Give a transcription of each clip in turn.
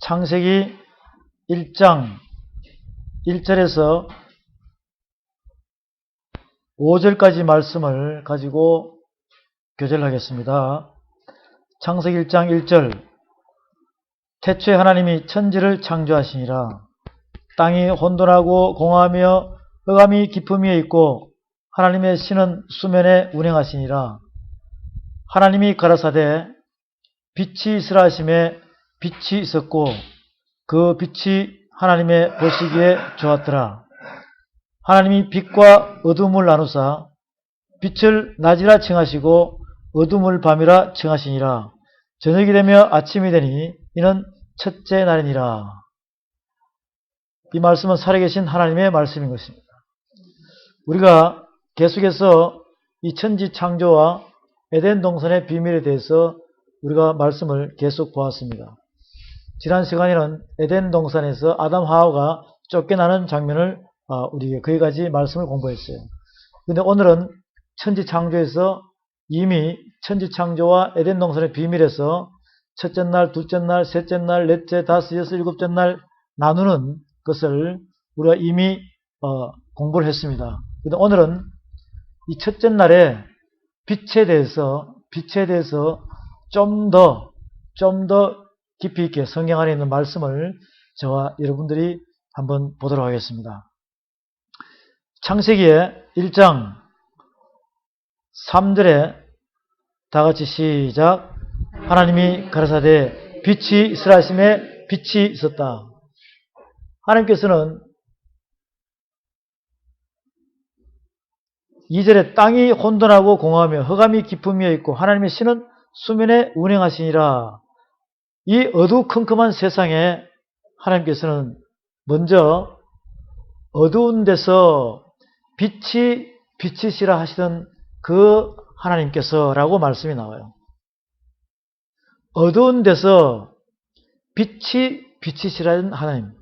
창세기 1장 1절에서 5절까지 말씀을 가지고 교제를 하겠습니다. 창세기 1장 1절. 태초에 하나님이 천지를 창조하시니라. 땅이 혼돈하고 공허하며 흑암이 깊음 위에 있고 하나님의 신은 수면에 운행하시니라. 하나님이 가라사대 빛이 있으라 하심에 빛이 있었고 그 빛이 하나님의 보시기에 좋았더라. 하나님이 빛과 어둠을 나누사 빛을 낮이라 칭하시고 어둠을 밤이라 칭하시니라. 저녁이 되며 아침이 되니 이는 첫째 날이니라. 이 말씀은 살아계신 하나님의 말씀인 것입니다. 우리가 계속해서 이 천지 창조와 에덴 동산의 비밀에 대해서 우리가 말씀을 계속 보았습니다. 지난 시간에는 에덴 동산에서 아담 하와가 쫓겨나는 장면을 우리가 거기까지 말씀을 공부했어요. 그런데 오늘은 천지 창조에서 이미 천지 창조와 에덴 동산의 비밀에서 첫째 날, 둘째 날, 셋째 날, 넷째, 다섯, 여섯, 일곱째 날 나누는 것을 우리가 이미 공부를 했습니다. 그런데 오늘은 이 첫째 날에 빛에 대해서 좀 더 깊이 있게 성경 안에 있는 말씀을 저와 여러분들이 한번 보도록 하겠습니다. 창세기의 1장 3절에 다 같이 시작. 하나님이 가라사대 빛이 있으라 하심에 빛이 있었다. 하나님께서는 2절에 땅이 혼돈하고 공허하며 흑암이 깊음 위에 있고 하나님의 신은 수면에 운행하시니라. 이 어두컴컴한 세상에 하나님께서는 먼저 어두운 데서 빛이 비치시라 하시던 그 하나님께서라고 말씀이 나와요. 어두운 데서 빛이 비치시라는 하나님.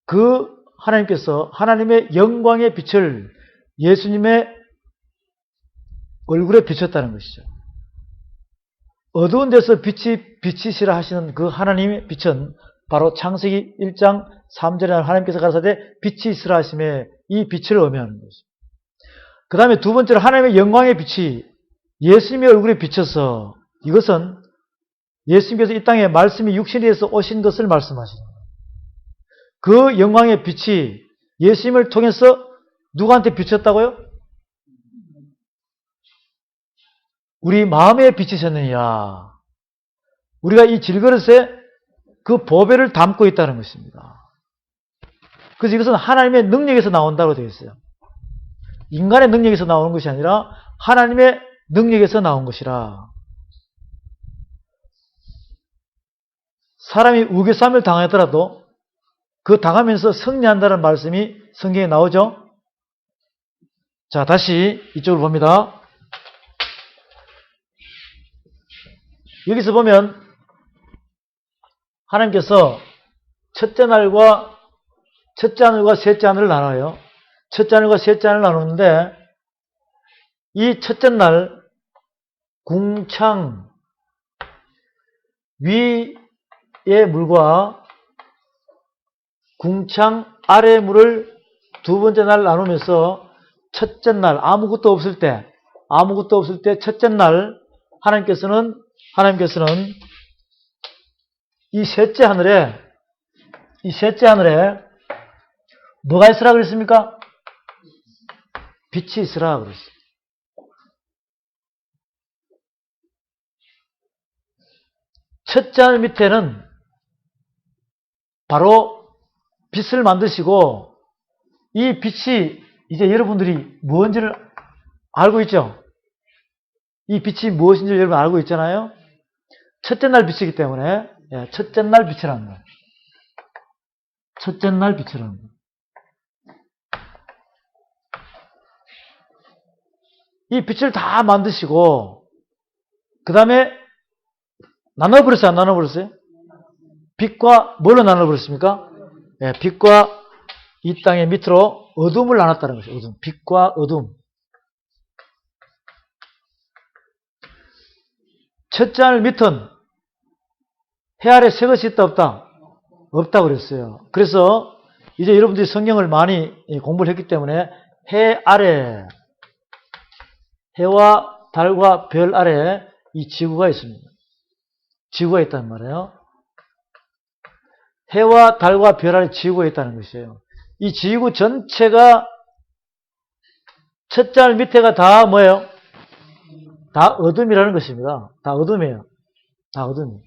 그 하나님께서 하나님의 영광의 빛을 예수님의 얼굴에 비쳤다는 것이죠. 어두운 데서 빛이 비치시라 하시는 그 하나님의 빛은 바로 창세기 1장 3절에 하나님께서 가라사대 빛이 있으라 하심에 이 빛을 의미하는 것이죠. 그 다음에 두 번째로 하나님의 영광의 빛이 예수님의 얼굴에 비쳐서 이것은 예수님께서 이 땅에 말씀이 육신이 돼서 오신 것을 말씀하시는 거예요. 그 영광의 빛이 예수님을 통해서 누구한테 비쳤다고요? 우리 마음에 비치셨느니라. 우리가 이 질그릇에 그 보배를 담고 있다는 것입니다. 그래서 이것은 하나님의 능력에서 나온다고 되어 있어요. 인간의 능력에서 나오는 것이 아니라 하나님의 능력에서 나온 것이라. 사람이 우겨쌈을 당하더라도 그 당하면서 승리한다는 말씀이 성경에 나오죠. 자, 다시 이쪽으로 봅니다. 여기서 보면 하나님께서 첫째 하늘과 셋째 하늘을 나눠요. 첫째 하늘과 셋째 하늘을 나누는데 이 첫째 날 궁창 위의 물과 궁창 아래의 물을 두 번째 날 나누면서 첫째 날 아무것도 없을 때 첫째 날 하나님께서는 이 셋째 하늘에 뭐가 있으라 그랬습니까? 빛이 있으라 그랬어요. 첫째 하늘 밑에는 바로 빛을 만드시고 이 빛이 이제 여러분들이 무엇인지를 알고 있죠? 이 빛이 무엇인지를 여러분 알고 있잖아요? 첫째 날 빛이기 때문에 첫째 날 빛이라는 거예요. 첫째 날 빛이라는 거예요. 이 빛을 다 만드시고 그 다음에 나눠버렸어요? 안 나눠버렸어요? 빛과 뭘로 나눠버렸습니까? 빛과 이 땅의 밑으로 어둠을 나눴다는 것이죠. 어둠. 빛과 어둠. 첫째 하늘 밑은 해 아래 새 것이 있다 없다? 없다고 그랬어요. 그래서 이제 여러분들이 성경을 많이 공부를 했기 때문에 해 아래, 해와 달과 별 아래 이 지구가 있습니다. 지구가 있단 말이에요. 해와 달과 별 아래 지구가 있다는 것이에요. 이 지구 전체가 첫째 알 밑에가 다 뭐예요? 다 어둠이라는 것입니다. 다 어둠이에요. 다 어둠이에요.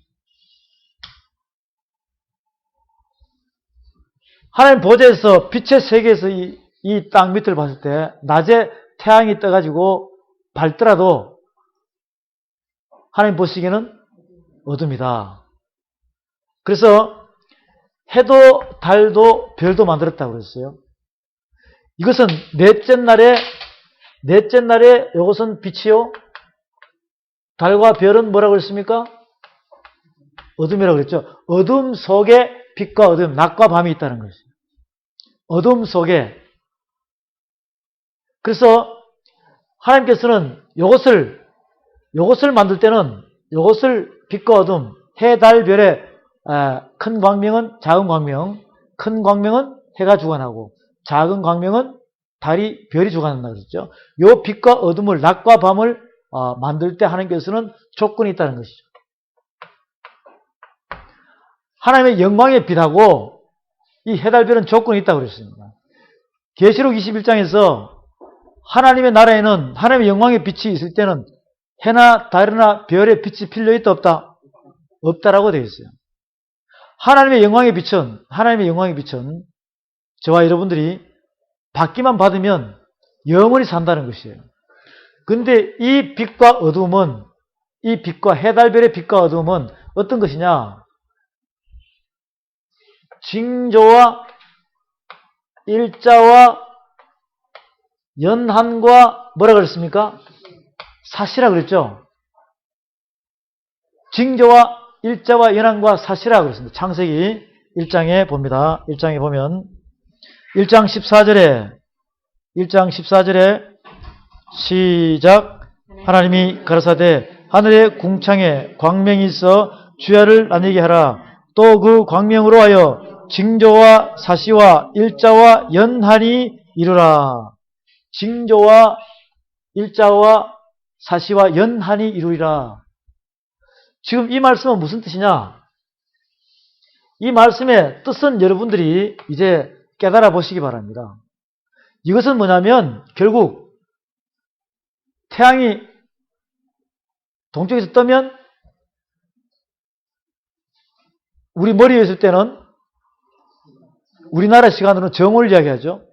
하나님 보좌에서 빛의 세계에서 이 땅 밑을 봤을 때 낮에 태양이 떠가지고 밝더라도 하나님 보시기에는 어둠이다. 그래서 해도 달도 별도 만들었다고 그랬어요. 이것은 넷째 날에 이것은 빛이요. 달과 별은 뭐라고 그랬습니까? 어둠이라고 그랬죠. 어둠 속에 빛과 어둠, 낮과 밤이 있다는 것이죠. 어둠 속에. 그래서 하나님께서는 이것을 만들 때는 이것을 빛과 어둠, 해, 달, 별의 큰 광명은 작은 광명, 큰 광명은 해가 주관하고 작은 광명은 달이, 별이 주관한다 그랬죠. 이 빛과 어둠을, 낮과 밤을 만들 때 하나님께서는 조건이 있다는 것이죠. 하나님의 영광의 빛하고 이 해, 달, 별은 조건이 있다고 그랬습니다. 계시록 21장에서 하나님의 나라에는 하나님의 영광의 빛이 있을 때는 해나 달이나 별의 빛이 필요 있다 없다? 없다라고 되어 있어요. 하나님의 영광의 빛은 저와 여러분들이 받기만 받으면 영원히 산다는 것이에요. 근데 이 빛과 어둠은, 이 빛과 해, 달, 별의 빛과 어둠은 어떤 것이냐? 징조와 일자와 연한과 뭐라 그랬습니까? 사시라 그랬죠? 징조와 일자와 연한과 사시라 그랬습니다. 창세기 1장에 봅니다. 1장에 보면 1장 14절에 시작. 하나님이 가라사대 하늘의 궁창에 광명이 있어 주야를 나뉘게 하라. 또 그 광명으로 하여 징조와 사시와 일자와 연한이 이루라. 징조와 일자와 사시와 연한이 이루리라. 지금 이 말씀은 무슨 뜻이냐? 이 말씀의 뜻은 여러분들이 이제 깨달아 보시기 바랍니다. 이것은 뭐냐면 결국 태양이 동쪽에서 뜨면 우리 머리에 있을 때는 우리나라 시간으로는 정오를 이야기하죠.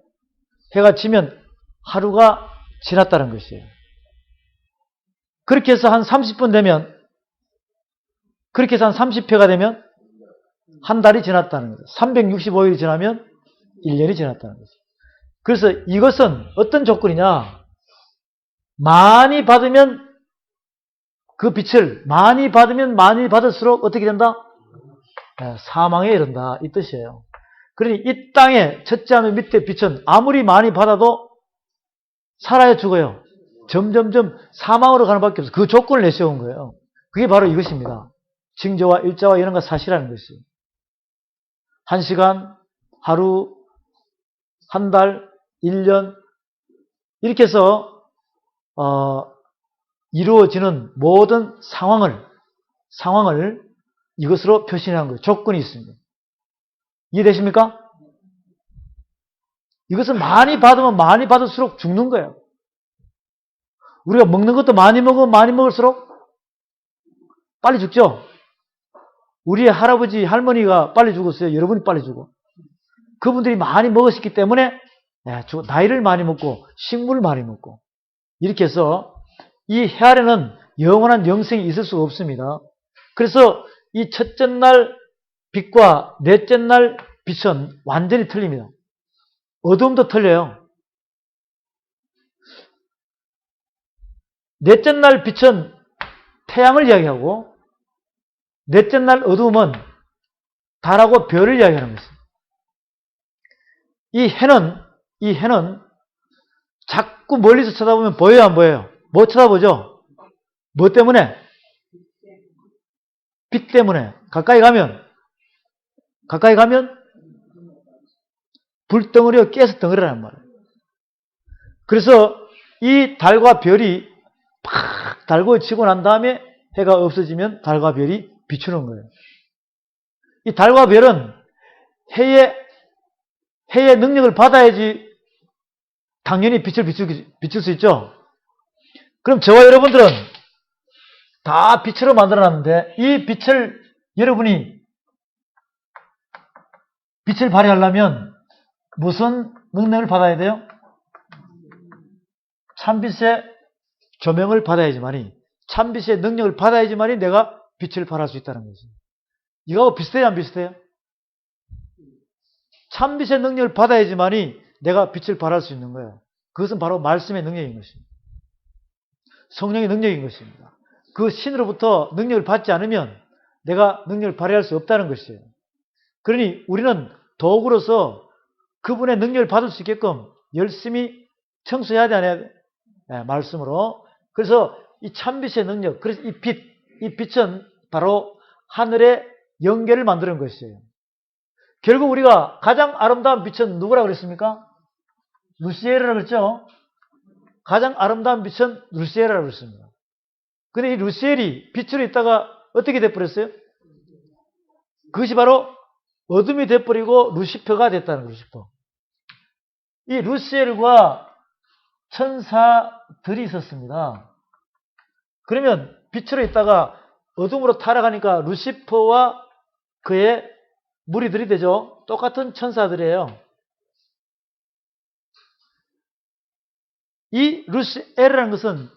해가 지면 하루가 지났다는 것이에요. 그렇게 해서 한 30분 되면, 그렇게 해서 한 30회가 되면 한 달이 지났다는 거죠. 365일이 지나면 1년이 지났다는 거죠. 그래서 이것은 어떤 조건이냐? 많이 받으면 그 빛을 많이 받으면 많이 받을수록 어떻게 된다? 사망에 이른다. 이 뜻이에요. 그러니 이 땅의 첫째 하늘 밑에 빛은 아무리 많이 받아도 살아야 죽어요. 점점점 사망으로 가는 밖에 없어요. 그 조건을 내세운 거예요. 그게 바로 이것입니다. 징조와 일자와 연한과 사시라는 것이에요. 1시간, 하루, 한 달, 1년 이렇게 해서 이루어지는 모든 상황을 이것으로 표시하는 거예요. 조건이 있습니다. 이해되십니까? 이것은 많이 받으면 많이 받을수록 죽는 거예요. 우리가 먹는 것도 많이 먹으면 많이 먹을수록 빨리 죽죠? 우리의 할아버지, 할머니가 빨리 죽었어요. 여러분이 빨리 죽어. 그분들이 많이 먹었기 때문에 나이를 많이 먹고 식물을 많이 먹고 이렇게 해서 이 해 아래는 영원한 영생이 있을 수가 없습니다. 그래서 이 첫째 날 빛과 넷째 날 빛은 완전히 틀립니다. 어둠도 틀려요. 넷째 날 빛은 태양을 이야기하고 넷째 날 어둠은 달하고 별을 이야기하는 것입니다. 이 해는 자꾸 멀리서 쳐다보면 보여요, 안 보여요? 뭐 쳐다보죠? 뭐 때문에? 빛 때문에 가까이 가면 불덩어리가 깨서 덩어리라는 말이에요. 그래서 이 달과 별이 팍 달고 치고 난 다음에 해가 없어지면 달과 별이 비추는 거예요. 이 달과 별은 해의 능력을 받아야지 당연히 빛을 비출 수 있죠. 그럼 저와 여러분들은 다 빛으로 만들어놨는데 이 빛을 여러분이 빛을 발휘하려면 무슨 능력을 받아야 돼요? 참빛의 조명을 받아야지만이 참빛의 능력을 받아야지만이 내가 빛을 발할 수 있다는 거죠. 이거하고 비슷해요, 안 비슷해요? 참빛의 능력을 받아야지만이 내가 빛을 발할 수 있는 거예요. 그것은 바로 말씀의 능력인 것입니다. 성령의 능력인 것입니다. 그 신으로부터 능력을 받지 않으면 내가 능력을 발휘할 수 없다는 것이에요. 그러니 우리는 도구로서 그분의 능력을 받을 수 있게끔 열심히 청소해야 돼, 안 해야 돼? 네, 말씀으로. 그래서 이 참빛의 능력, 그래서 이 빛은 바로 하늘의 영계를 만드는 것이에요. 결국 우리가 가장 아름다운 빛은 누구라고 그랬습니까? 루시에르라고 그랬죠? 가장 아름다운 빛은 루시에르라고 그랬습니다. 근데 이 루시엘이 빛으로 있다가 어떻게 돼버렸어요? 그것이 바로 어둠이 돼버리고 루시퍼가 됐다는 거예요, 루시퍼. 이 루시엘과 천사들이 있었습니다. 그러면 빛으로 있다가 어둠으로 타락하니까 루시퍼와 그의 무리들이 되죠. 똑같은 천사들이에요. 이 루시엘이라는 것은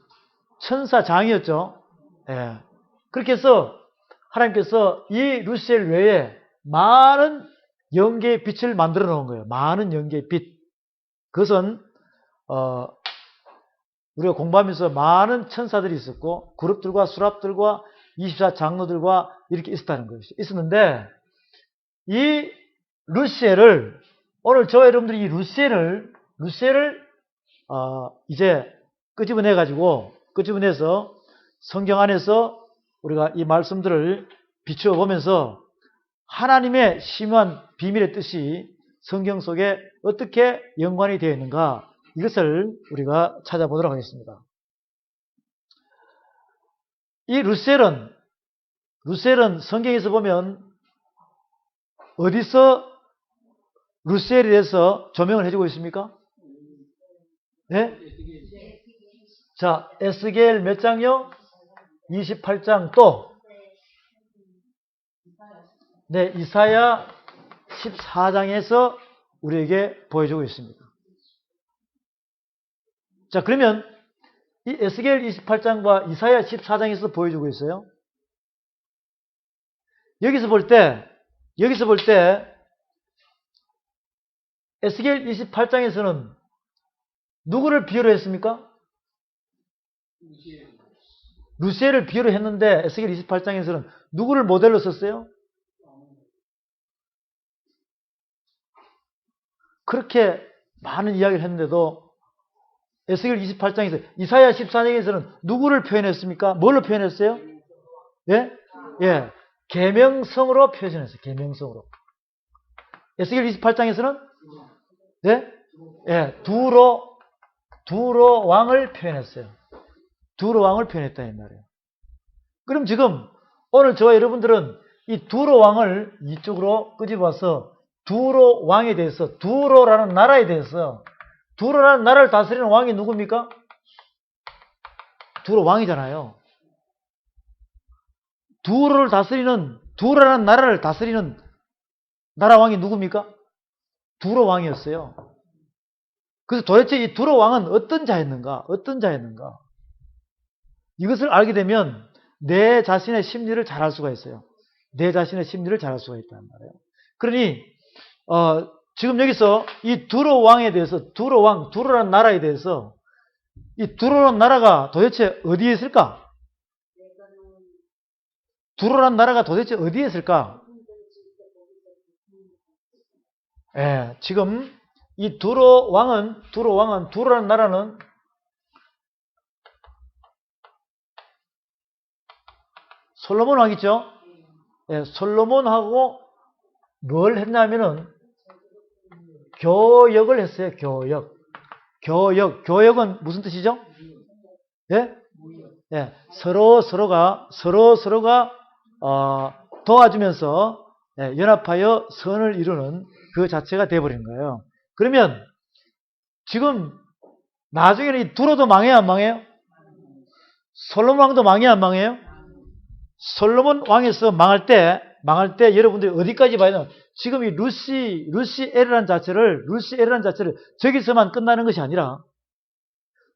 천사장이었죠. 예. 그렇게 해서 하나님께서 이 루시엘 외에 많은 영계의 빛을 만들어 놓은 거예요. 많은 영계의 빛. 그것은 우리가 공부하면서 많은 천사들이 있었고 그룹들과 수랍들과 24장로들과 이렇게 있었다는 것이 있었는데 이 루시엘을 오늘 저와 여러분들이 이 루시엘을 이제 끄집어내서 성경 안에서 우리가 이 말씀들을 비추어 보면서 하나님의 심오한 비밀의 뜻이 성경 속에 어떻게 연관이 되어 있는가 이것을 우리가 찾아보도록 하겠습니다. 이 루시엘은 성경에서 보면 어디서 루시엘에 대해서 조명을 해주고 있습니까? 네? 자, 에스겔 몇 장요? 28장 또 네, 이사야 14장에서 우리에게 보여주고 있습니다. 자, 그러면 이 에스겔 28장과 이사야 14장에서 보여주고 있어요. 여기서 볼 때 에스겔 28장에서는 누구를 비유로 했습니까? 루시엘을 비유로 했는데 에스겔 28장에서는 누구를 모델로 썼어요? 그렇게 많은 이야기를 했는데도 에스겔 28장에서 이사야 14장에서는 누구를 표현했습니까? 뭘로 표현했어요? 예? 예. 계명성으로 표현했어요. 계명성으로. 에스겔 28장에서는 네? 예. 두로 왕을 표현했어요. 두로 왕을 표현했다 이 말이에요. 그럼 지금 오늘 저와 여러분들은 이 두로 왕을 이쪽으로 끄집어서 두로 왕에 대해서 두로라는 나라에 대해서 두로라는 나라를 다스리는 왕이 누굽니까? 두로 왕이잖아요. 두로라는 나라를 다스리는 나라 왕이 누굽니까? 두로 왕이었어요. 그래서 도대체 이 두로 왕은 어떤 자였는가? 이것을 알게 되면 내 자신의 심리를 잘 알 수가 있어요. 내 자신의 심리를 잘 알 수가 있단 말이에요. 그러니 지금 여기서 이 두로 왕에 대해서 두로라는 나라에 대해서 이 두로라는 나라가 도대체 어디에 있을까? 두로라는 나라가 도대체 어디에 있을까? 예, 지금 이 두로라는 나라는 솔로몬 왕이죠? 솔로몬하고 뭘 했냐면은 교역을 했어요. 교역은 무슨 뜻이죠? 예? 예, 서로가 도와주면서 연합하여 선을 이루는 그 자체가 되어버린 거예요. 그러면 지금 나중에는 이 두로도 망해요, 안 망해요? 솔로몬 왕도 망해요, 안 망해요? 솔로몬 왕에서 망할 때 여러분들이 어디까지 봐야 되나? 지금 이 루시엘이라는 자체를 저기서만 끝나는 것이 아니라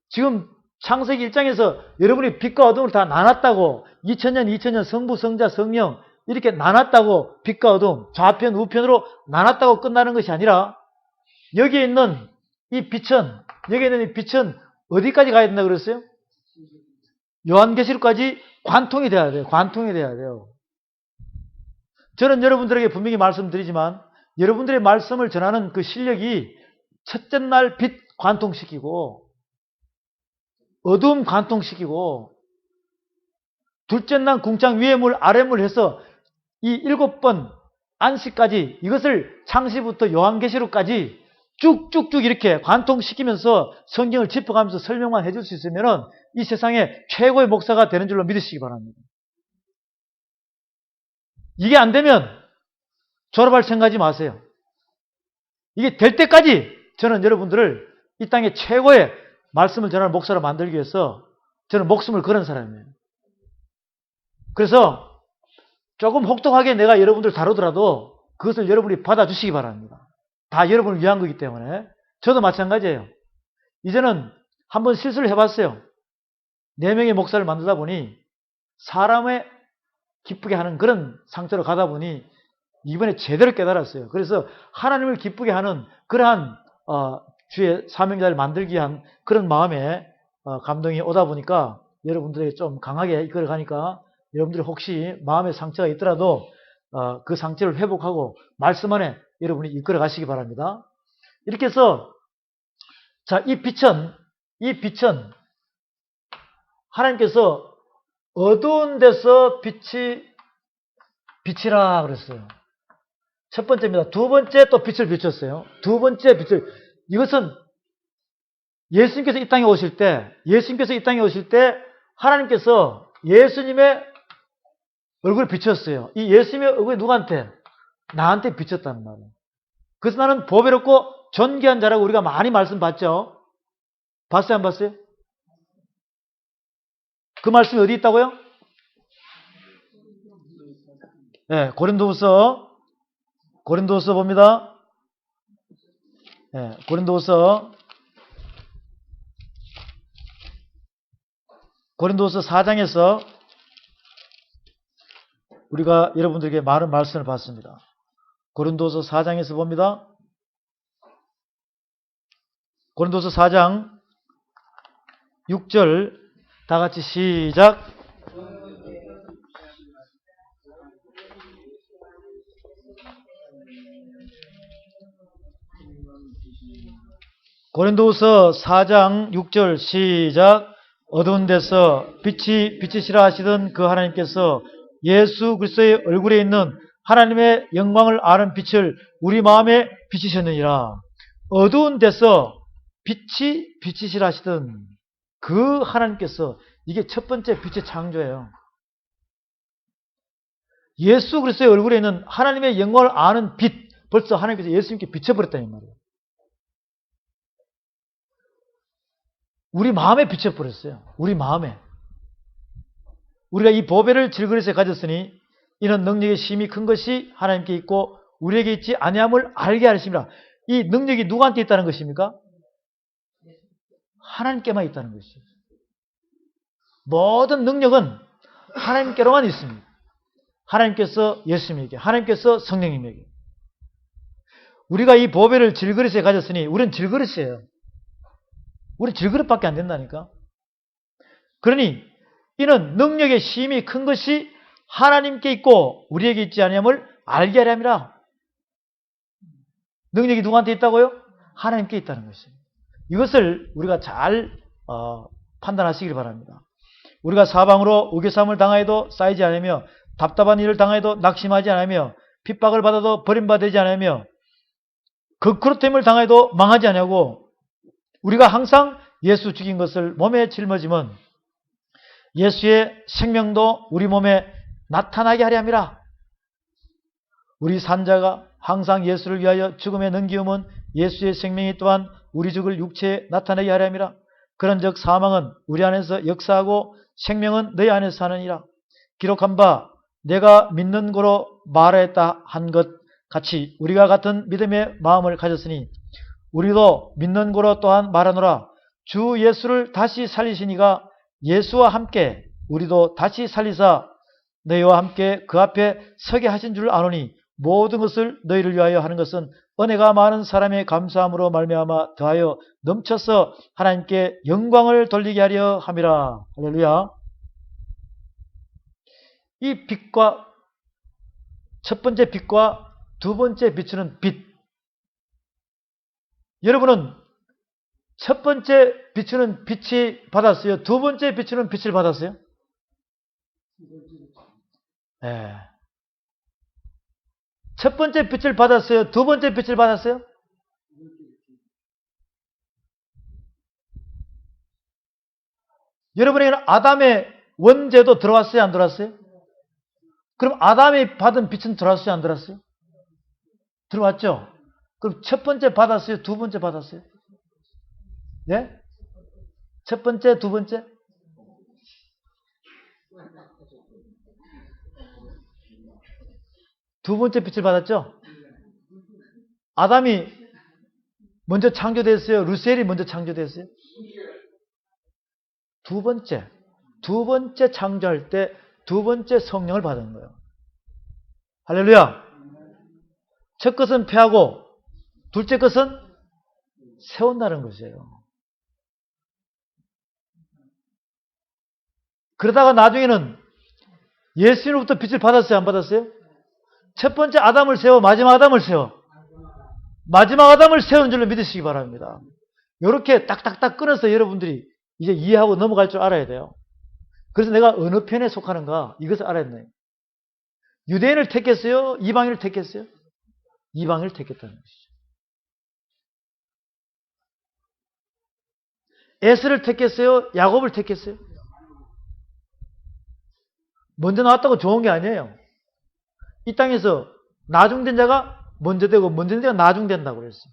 지금 창세기 1장에서 여러분이 빛과 어둠을 다 나눴다고 2000년 성부, 성자, 성령 이렇게 나눴다고 빛과 어둠, 좌편, 우편으로 나눴다고 끝나는 것이 아니라 여기에 있는 이 빛은 어디까지 가야 된다 그랬어요? 요한계시록까지 관통이 돼야 돼요. 관통이 돼야 돼요. 저는 여러분들에게 분명히 말씀드리지만 여러분들의 말씀을 전하는 그 실력이 첫째 날 빛 관통시키고 어둠 관통시키고 둘째 날 궁창 위에 물 아래 물 해서 이 7번 안식까지 이것을 창세부터 요한계시록까지 쭉쭉쭉 이렇게 관통시키면서 성경을 짚어가면서 설명만 해줄 수 있으면 이 세상에 최고의 목사가 되는 줄로 믿으시기 바랍니다. 이게 안 되면 졸업할 생각하지 마세요. 이게 될 때까지 저는 여러분들을 이 땅의 최고의 말씀을 전하는 목사로 만들기 위해서 저는 목숨을 걸은 사람이에요. 그래서 조금 혹독하게 내가 여러분들 다루더라도 그것을 여러분이 받아주시기 바랍니다. 다 여러분을 위한 거기 때문에. 저도 마찬가지예요. 이제는 한번 실수를 해봤어요. 4명의 목사를 만들다 보니 사람의 기쁘게 하는 그런 상태로 가다 보니 이번에 제대로 깨달았어요. 그래서 하나님을 기쁘게 하는 그러한 주의 사명자를 만들기 위한 그런 마음에 감동이 오다 보니까 여러분들에게 좀 강하게 이끌어 가니까 여러분들이 혹시 마음의 상처가 있더라도 그 상처를 회복하고 말씀 안에 여러분이 이끌어 가시기 바랍니다. 이렇게 해서 자, 이 빛은 하나님께서 어두운 데서 빛이라 그랬어요. 첫 번째입니다. 두 번째 또 빛을 비췄어요. 두 번째 빛을, 이것은 예수님께서 이 땅에 오실 때 하나님께서 예수님의 얼굴을 비췄어요. 이 예수님의 얼굴이 누구한테? 나한테 비쳤단 말이에요. 그래서 나는 보배롭고 존귀한 자라고 우리가 많이 말씀 봤죠? 봤어요, 안 봤어요? 그 말씀이 어디 있다고요? 네, 고린도후서 봅니다. 네, 고린도후서 4장에서 우리가 여러분들에게 많은 말씀을 받습니다. 고린도서 4장에서 봅니다. 고린도서 4장 6절 다 같이 시작. 고린도서 4장 6절 시작. 어두운 데서 빛이 비치시라 하시던 그 하나님께서 예수 그리스도의 얼굴에 있는 하나님의 영광을 아는 빛을 우리 마음에 비치셨느니라. 어두운 데서 빛이 비치시라 하시던 그 하나님께서, 이게 첫 번째 빛의 창조예요. 예수 그리스도의 얼굴에 있는 하나님의 영광을 아는 빛, 벌써 하나님께서 예수님께 비춰버렸다는 말이에요. 우리 마음에 비춰버렸어요. 우리 마음에. 우리가 이 보배를 질그릇에 가졌으니 이는 능력의 힘이 큰 것이 하나님께 있고 우리에게 있지 아니함을 알게 하심이라. 이 능력이 누구한테 있다는 것입니까? 하나님께만 있다는 것이죠. 모든 능력은 하나님께로만 있습니다. 하나님께서 예수님에게, 하나님께서 성령님에게. 우리가 이 보배를 질그릇에 가졌으니 우리는 질그릇이에요. 우리 질그릇밖에 안 된다니까. 그러니 이는 능력의 힘이 큰 것이 하나님께 있고 우리에게 있지 아니함을 알게 하려 함이라. 능력이 누구한테 있다고요? 하나님께 있다는 것입니다. 이것을 우리가 잘 판단하시길 바랍니다. 우리가 사방으로 우겨삼을 당하여도 쌓이지 않으며 답답한 일을 당해도 낙심하지 않으며 핍박을 받아도 버림받지 않으며 극그루템을 당해도 망하지 않냐고 우리가 항상 예수 죽인 것을 몸에 짊어지면 예수의 생명도 우리 몸에 나타나게 하려 함이라. 우리 산자가 항상 예수를 위하여 죽음에 넘기움은 예수의 생명이 또한 우리 죽을 육체에 나타나게 하려 함이라. 그런즉 사망은 우리 안에서 역사하고 생명은 너희 안에서 하느니라. 기록한 바 내가 믿는 거로 말하였다 한 것 같이 우리가 같은 믿음의 마음을 가졌으니 우리도 믿는 거로 또한 말하노라. 주 예수를 다시 살리시니가 예수와 함께 우리도 다시 살리사 너희와 함께 그 앞에 서게 하신 줄 아노니 모든 것을 너희를 위하여 하는 것은 은혜가 많은 사람의 감사함으로 말미암아 더하여 넘쳐서 하나님께 영광을 돌리게 하려 함이라. 할렐루야. 이 빛과 첫 번째 빛과 두 번째 비추는 빛. 여러분은 첫 번째 비추는 빛이 받았어요? 두 번째 비추는 빛을 받았어요? 네. 첫 번째 빛을 받았어요? 두 번째 빛을 받았어요? 여러분에게는 아담의 원죄도 들어왔어요? 안 들어왔어요? 그럼 아담이 받은 빛은 들어왔어요? 안 들어왔어요? 들어왔죠? 그럼 첫 번째 받았어요? 두 번째 받았어요? 예? 첫 번째, 두 번째? 두 번째 빛을 받았죠? 아담이 먼저 창조됐어요? 루셀이 먼저 창조됐어요? 두 번째 창조할 때 두 번째 성령을 받은 거예요. 할렐루야. 첫 것은 폐하고 둘째 것은 세운다는 것이에요. 그러다가 나중에는 예수님으로부터 빛을 받았어요? 안 받았어요? 첫 번째 아담을 세워 마지막 아담을 세워. 마지막 아담을 세운 줄로 믿으시기 바랍니다. 이렇게 딱딱딱 끊어서 여러분들이 이제 이해하고 넘어갈 줄 알아야 돼요. 그래서 내가 어느 편에 속하는가 이것을 알아야 돼요. 유대인을 택했어요? 이방인을 택했어요? 이방인을 택했다는 것이죠. 에스를 택했어요? 야곱을 택했어요? 먼저 나왔다고 좋은 게 아니에요. 이 땅에서 나중된 자가 먼저 되고 먼저 된 자가 나중된다고 그랬어요.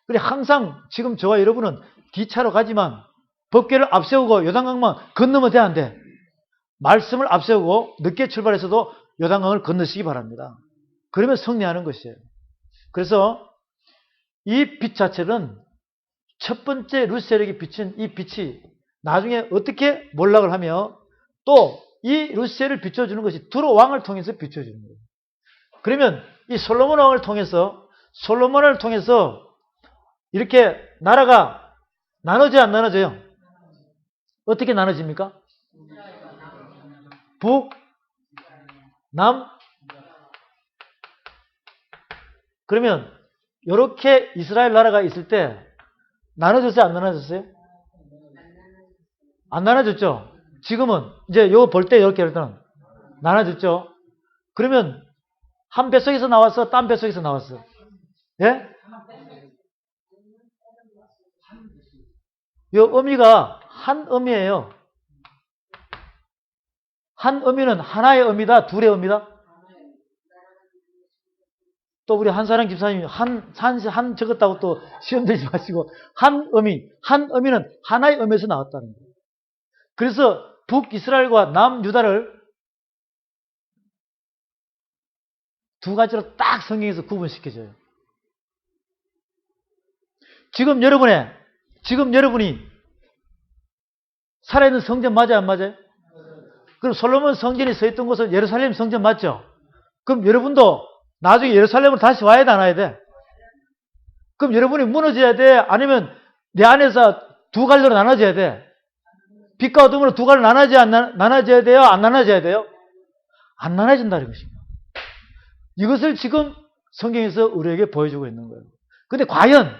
그래 항상 지금 저와 여러분은 뒤차로 가지만 법궤를 앞세우고 요단강만 건너면 돼 안 돼? 말씀을 앞세우고 늦게 출발해서도 요단강을 건너시기 바랍니다. 그러면 승리하는 것이에요. 그래서 이 빛 자체는 첫 번째 루셀에게 비친 이 빛이 나중에 어떻게 몰락을 하며 또 이 루셀을 비춰주는 것이 두로 왕을 통해서 비춰주는 거예요. 그러면 이 솔로몬 왕을 통해서 이렇게 나라가 나눠져요, 안 나눠져요? 어떻게 나눠집니까? 북, 남. 그러면 이렇게 이스라엘 나라가 있을 때 나눠졌어요, 안 나눠졌어요? 안 나눠졌죠? 지금은 이제 이거 볼 때 이렇게 일단 나눠졌죠? 그러면 한 뱃속에서 나왔어? 딴 뱃속에서 나왔어? 예? 이 의미가 한 의미예요. 한 의미는 하나의 의미다, 둘의 의미다? 또 우리 한사랑 집사님이 한 적었다고 또 시험 들지 마시고 한 의미는 하나의 의미에서 나왔다는 거예요. 그래서 북이스라엘과 남유다를 두 가지로 딱 성경에서 구분시켜줘요. 지금 여러분이 살아있는 성전 맞아요, 안 맞아요? 그럼 솔로몬 성전이 서 있던 곳은 예루살렘 성전 맞죠? 그럼 여러분도 나중에 예루살렘으로 다시 와야 돼, 안 와야 돼? 그럼 여러분이 무너져야 돼? 아니면 내 안에서 두 갈래로 나눠져야 돼? 빛과 어둠으로 두 갈래로 나눠져야 돼요? 안 나눠져야 돼요? 안 나눠진다는 것입니다. 이것을 지금 성경에서 우리에게 보여주고 있는 거예요. 근데 과연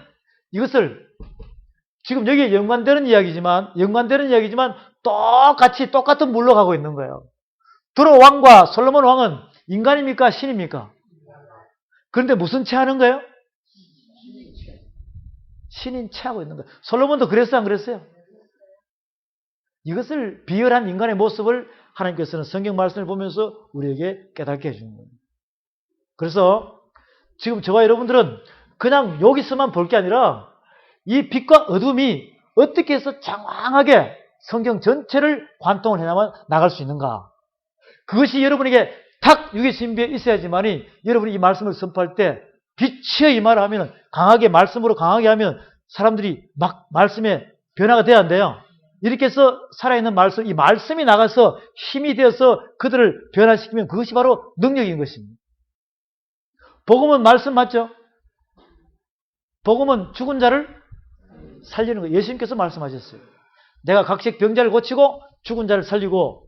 이것을 지금 여기에 연관되는 이야기지만 똑같은 물로 가고 있는 거예요. 두로 왕과 솔로몬 왕은 인간입니까? 신입니까? 그런데 무슨 체하는 거예요? 신인 체하고 있는 거예요. 솔로몬도 그랬어요, 안 그랬어요? 이것을 비열한 인간의 모습을 하나님께서는 성경 말씀을 보면서 우리에게 깨닫게 해주는 거예요. 그래서 지금 저와 여러분들은 그냥 여기서만 볼 게 아니라 이 빛과 어둠이 어떻게 해서 장황하게 성경 전체를 관통을 해나만 나갈 수 있는가. 그것이 여러분에게 탁 유기신비에 있어야지만이 여러분이 이 말씀을 선포할 때 빛의 이 말을 하면 강하게 말씀으로 강하게 하면 사람들이 막 말씀에 변화가 돼야 한대요. 이렇게 해서 살아있는 말씀, 이 말씀이 나가서 힘이 되어서 그들을 변화시키면 그것이 바로 능력인 것입니다. 복음은 말씀 맞죠? 복음은 죽은 자를 살리는 거예요. 예수님께서 말씀하셨어요. 내가 각색 병자를 고치고 죽은 자를 살리고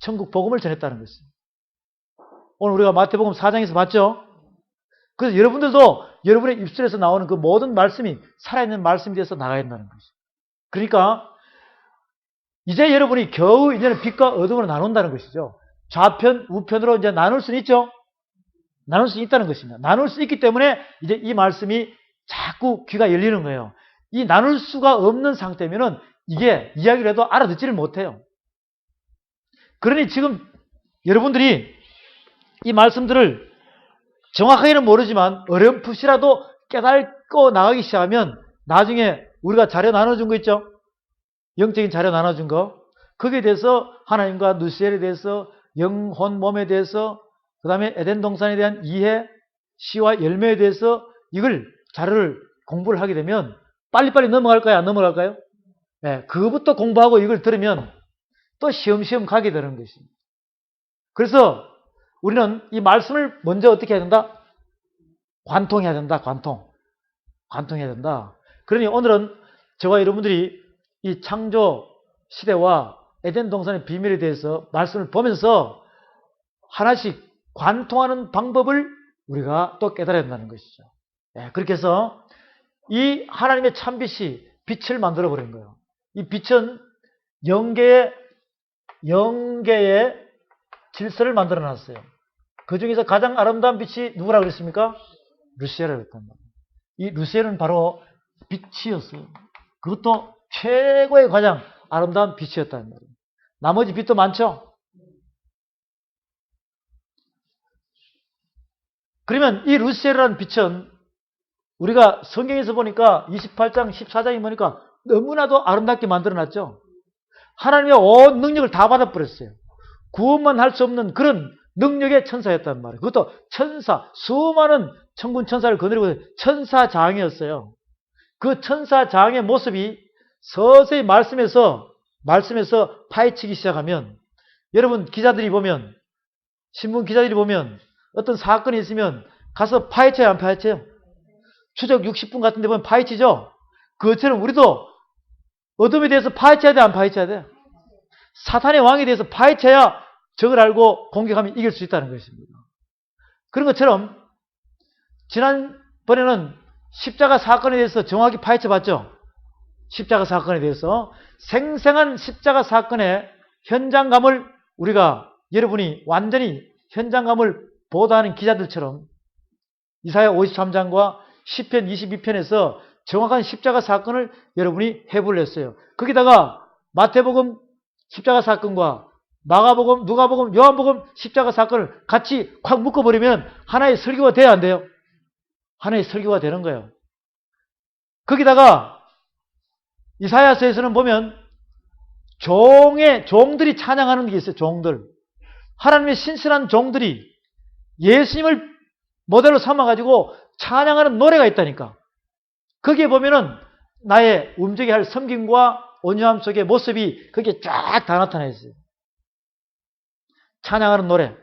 천국 복음을 전했다는 것입니다. 오늘 우리가 마태복음 4장에서 봤죠? 그래서 여러분들도 여러분의 입술에서 나오는 그 모든 말씀이 살아있는 말씀이 되어서 나가야 한다는 것이죠. 그러니까 이제 여러분이 겨우 이제는 빛과 어둠으로 나눈다는 것이죠. 좌편, 우편으로 이제 나눌 수는 있죠? 나눌 수 있다는 것입니다. 나눌 수 있기 때문에 이제 이 말씀이 자꾸 귀가 열리는 거예요. 이 나눌 수가 없는 상태면은 이게 이야기를 해도 알아듣지를 못해요. 그러니 지금 여러분들이 이 말씀들을 정확하게는 모르지만 어렴풋이라도 깨닫고 나가기 시작하면 나중에 우리가 자료 나눠준 거 있죠? 영적인 자료 나눠준 거. 거기에 대해서 하나님과 누시엘에 대해서 영혼 몸에 대해서 그 다음에 에덴 동산에 대한 이해, 씨와 열매에 대해서 이걸 자료를 공부를 하게 되면 빨리빨리 넘어갈까요? 안 넘어갈까요? 네, 그거부터 공부하고 이걸 들으면 또 시험시험 가게 되는 것입니다. 그래서 우리는 이 말씀을 먼저 어떻게 해야 된다? 관통해야 된다. 관통해야 된다. 그러니 오늘은 저와 여러분들이 이 창조 시대와 에덴 동산의 비밀에 대해서 말씀을 보면서 하나씩 관통하는 방법을 우리가 또 깨달아야 된다는 것이죠. 네, 그렇게 해서 이 하나님의 참빛이 빛을 만들어 버린 거예요. 이 빛은 영계의 질서를 만들어 놨어요. 그 중에서 가장 아름다운 빛이 누구라고 그랬습니까? 루시엘이라고 했단 말이에요. 이 루시엘은 바로 빛이었어요. 그것도 최고의 가장 아름다운 빛이었다는 말이에요. 나머지 빛도 많죠? 그러면 이 루시엘이라는 빛은 우리가 성경에서 보니까 28장, 14장에 보니까 너무나도 아름답게 만들어놨죠? 하나님의 온 능력을 다 받아버렸어요. 구원만 할 수 없는 그런 능력의 천사였단 말이에요. 그것도 천사, 수많은 천군 천사를 거느리고 천사장이었어요. 그 천사장의 모습이 서서히 말씀에서 파헤치기 시작하면 여러분 기자들이 보면 신문 기자들이 보면 어떤 사건이 있으면 가서 파헤쳐요, 안 파헤쳐요? 추적 60분 같은 데 보면 파헤치죠? 그것처럼 우리도 어둠에 대해서 파헤쳐야 돼, 안 파헤쳐야 돼? 사탄의 왕에 대해서 파헤쳐야 적을 알고 공격하면 이길 수 있다는 것입니다. 그런 것처럼 지난번에는 십자가 사건에 대해서 정확히 파헤쳐봤죠? 십자가 사건에 대해서 생생한 십자가 사건의 현장감을 우리가 여러분이 완전히 현장감을 보도하는 기자들처럼 이사야 53장과 시편 22편에서 정확한 십자가 사건을 여러분이 해부를 했어요. 거기다가 마태복음 십자가 사건과 마가복음, 누가복음, 요한복음 십자가 사건을 같이 콱 묶어버리면 하나의 설교가 돼야 안 돼요? 하나의 설교가 되는 거예요. 거기다가 이사야서에서는 보면 종들이 찬양하는 게 있어요. 종들. 하나님의 신실한 종들이 예수님을 모델로 삼아가지고 찬양하는 노래가 있다니까. 거기에 보면은 나의 움직여야 할 섬김과 온유함 속의 모습이 거기에 쫙 다 나타나 있어요. 찬양하는 노래,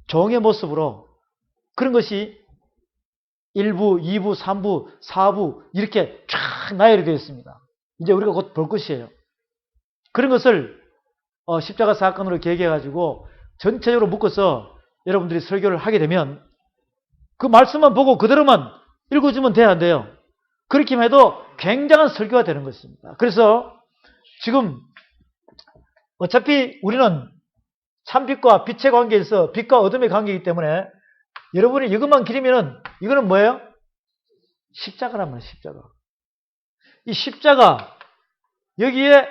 종의 모습으로 그런 것이 1부, 2부, 3부, 4부 이렇게 쫙 나열이 되어 있습니다. 이제 우리가 곧 볼 것이에요. 그런 것을 십자가 사건으로 계기해가지고 전체적으로 묶어서 여러분들이 설교를 하게 되면 그 말씀만 보고 그대로만 읽어주면 돼야 안 돼요. 그렇게만 해도 굉장한 설교가 되는 것입니다. 그래서 지금 어차피 우리는 참빛과 빛의 관계에서 빛과 어둠의 관계이기 때문에 여러분이 이것만 그리면은 이거는 뭐예요? 십자가란 말이에요. 십자가. 이 십자가 여기에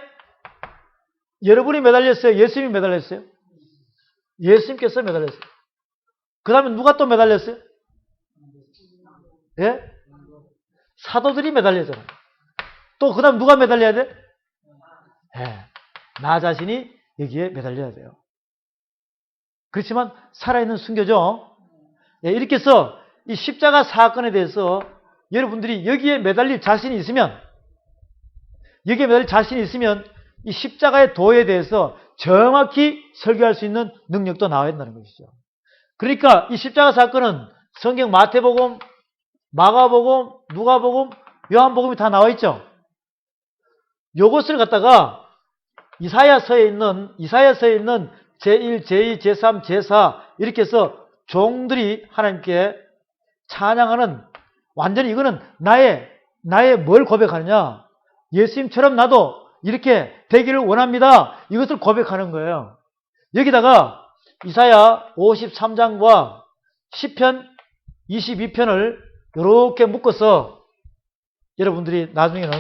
여러분이 매달렸어요? 예수님이 매달렸어요? 예수님께서 매달렸어요. 그 다음에 누가 또 매달렸어요? 예? 사도들이 매달렸잖아요. 또 그 다음 누가 매달려야 돼? 예. 나 자신이 여기에 매달려야 돼요. 그렇지만 살아있는 순교죠. 예, 이렇게 해서 이 십자가 사건에 대해서 여러분들이 여기에 매달릴 자신이 있으면 이 십자가의 도에 대해서 정확히 설교할 수 있는 능력도 나와야 된다는 것이죠. 그러니까 이 십자가 사건은 성경 마태복음, 마가복음, 누가복음, 요한복음이 다 나와 있죠. 요것을 갖다가 이사야서에 있는 제1, 제2, 제3, 제4 이렇게 해서 종들이 하나님께 찬양하는 완전히 이거는 나의 뭘 고백하느냐? 예수님처럼 나도 이렇게 되기를 원합니다. 이것을 고백하는 거예요. 여기다가 이사야 53장과 시편 22편을 이렇게 묶어서 여러분들이 나중에는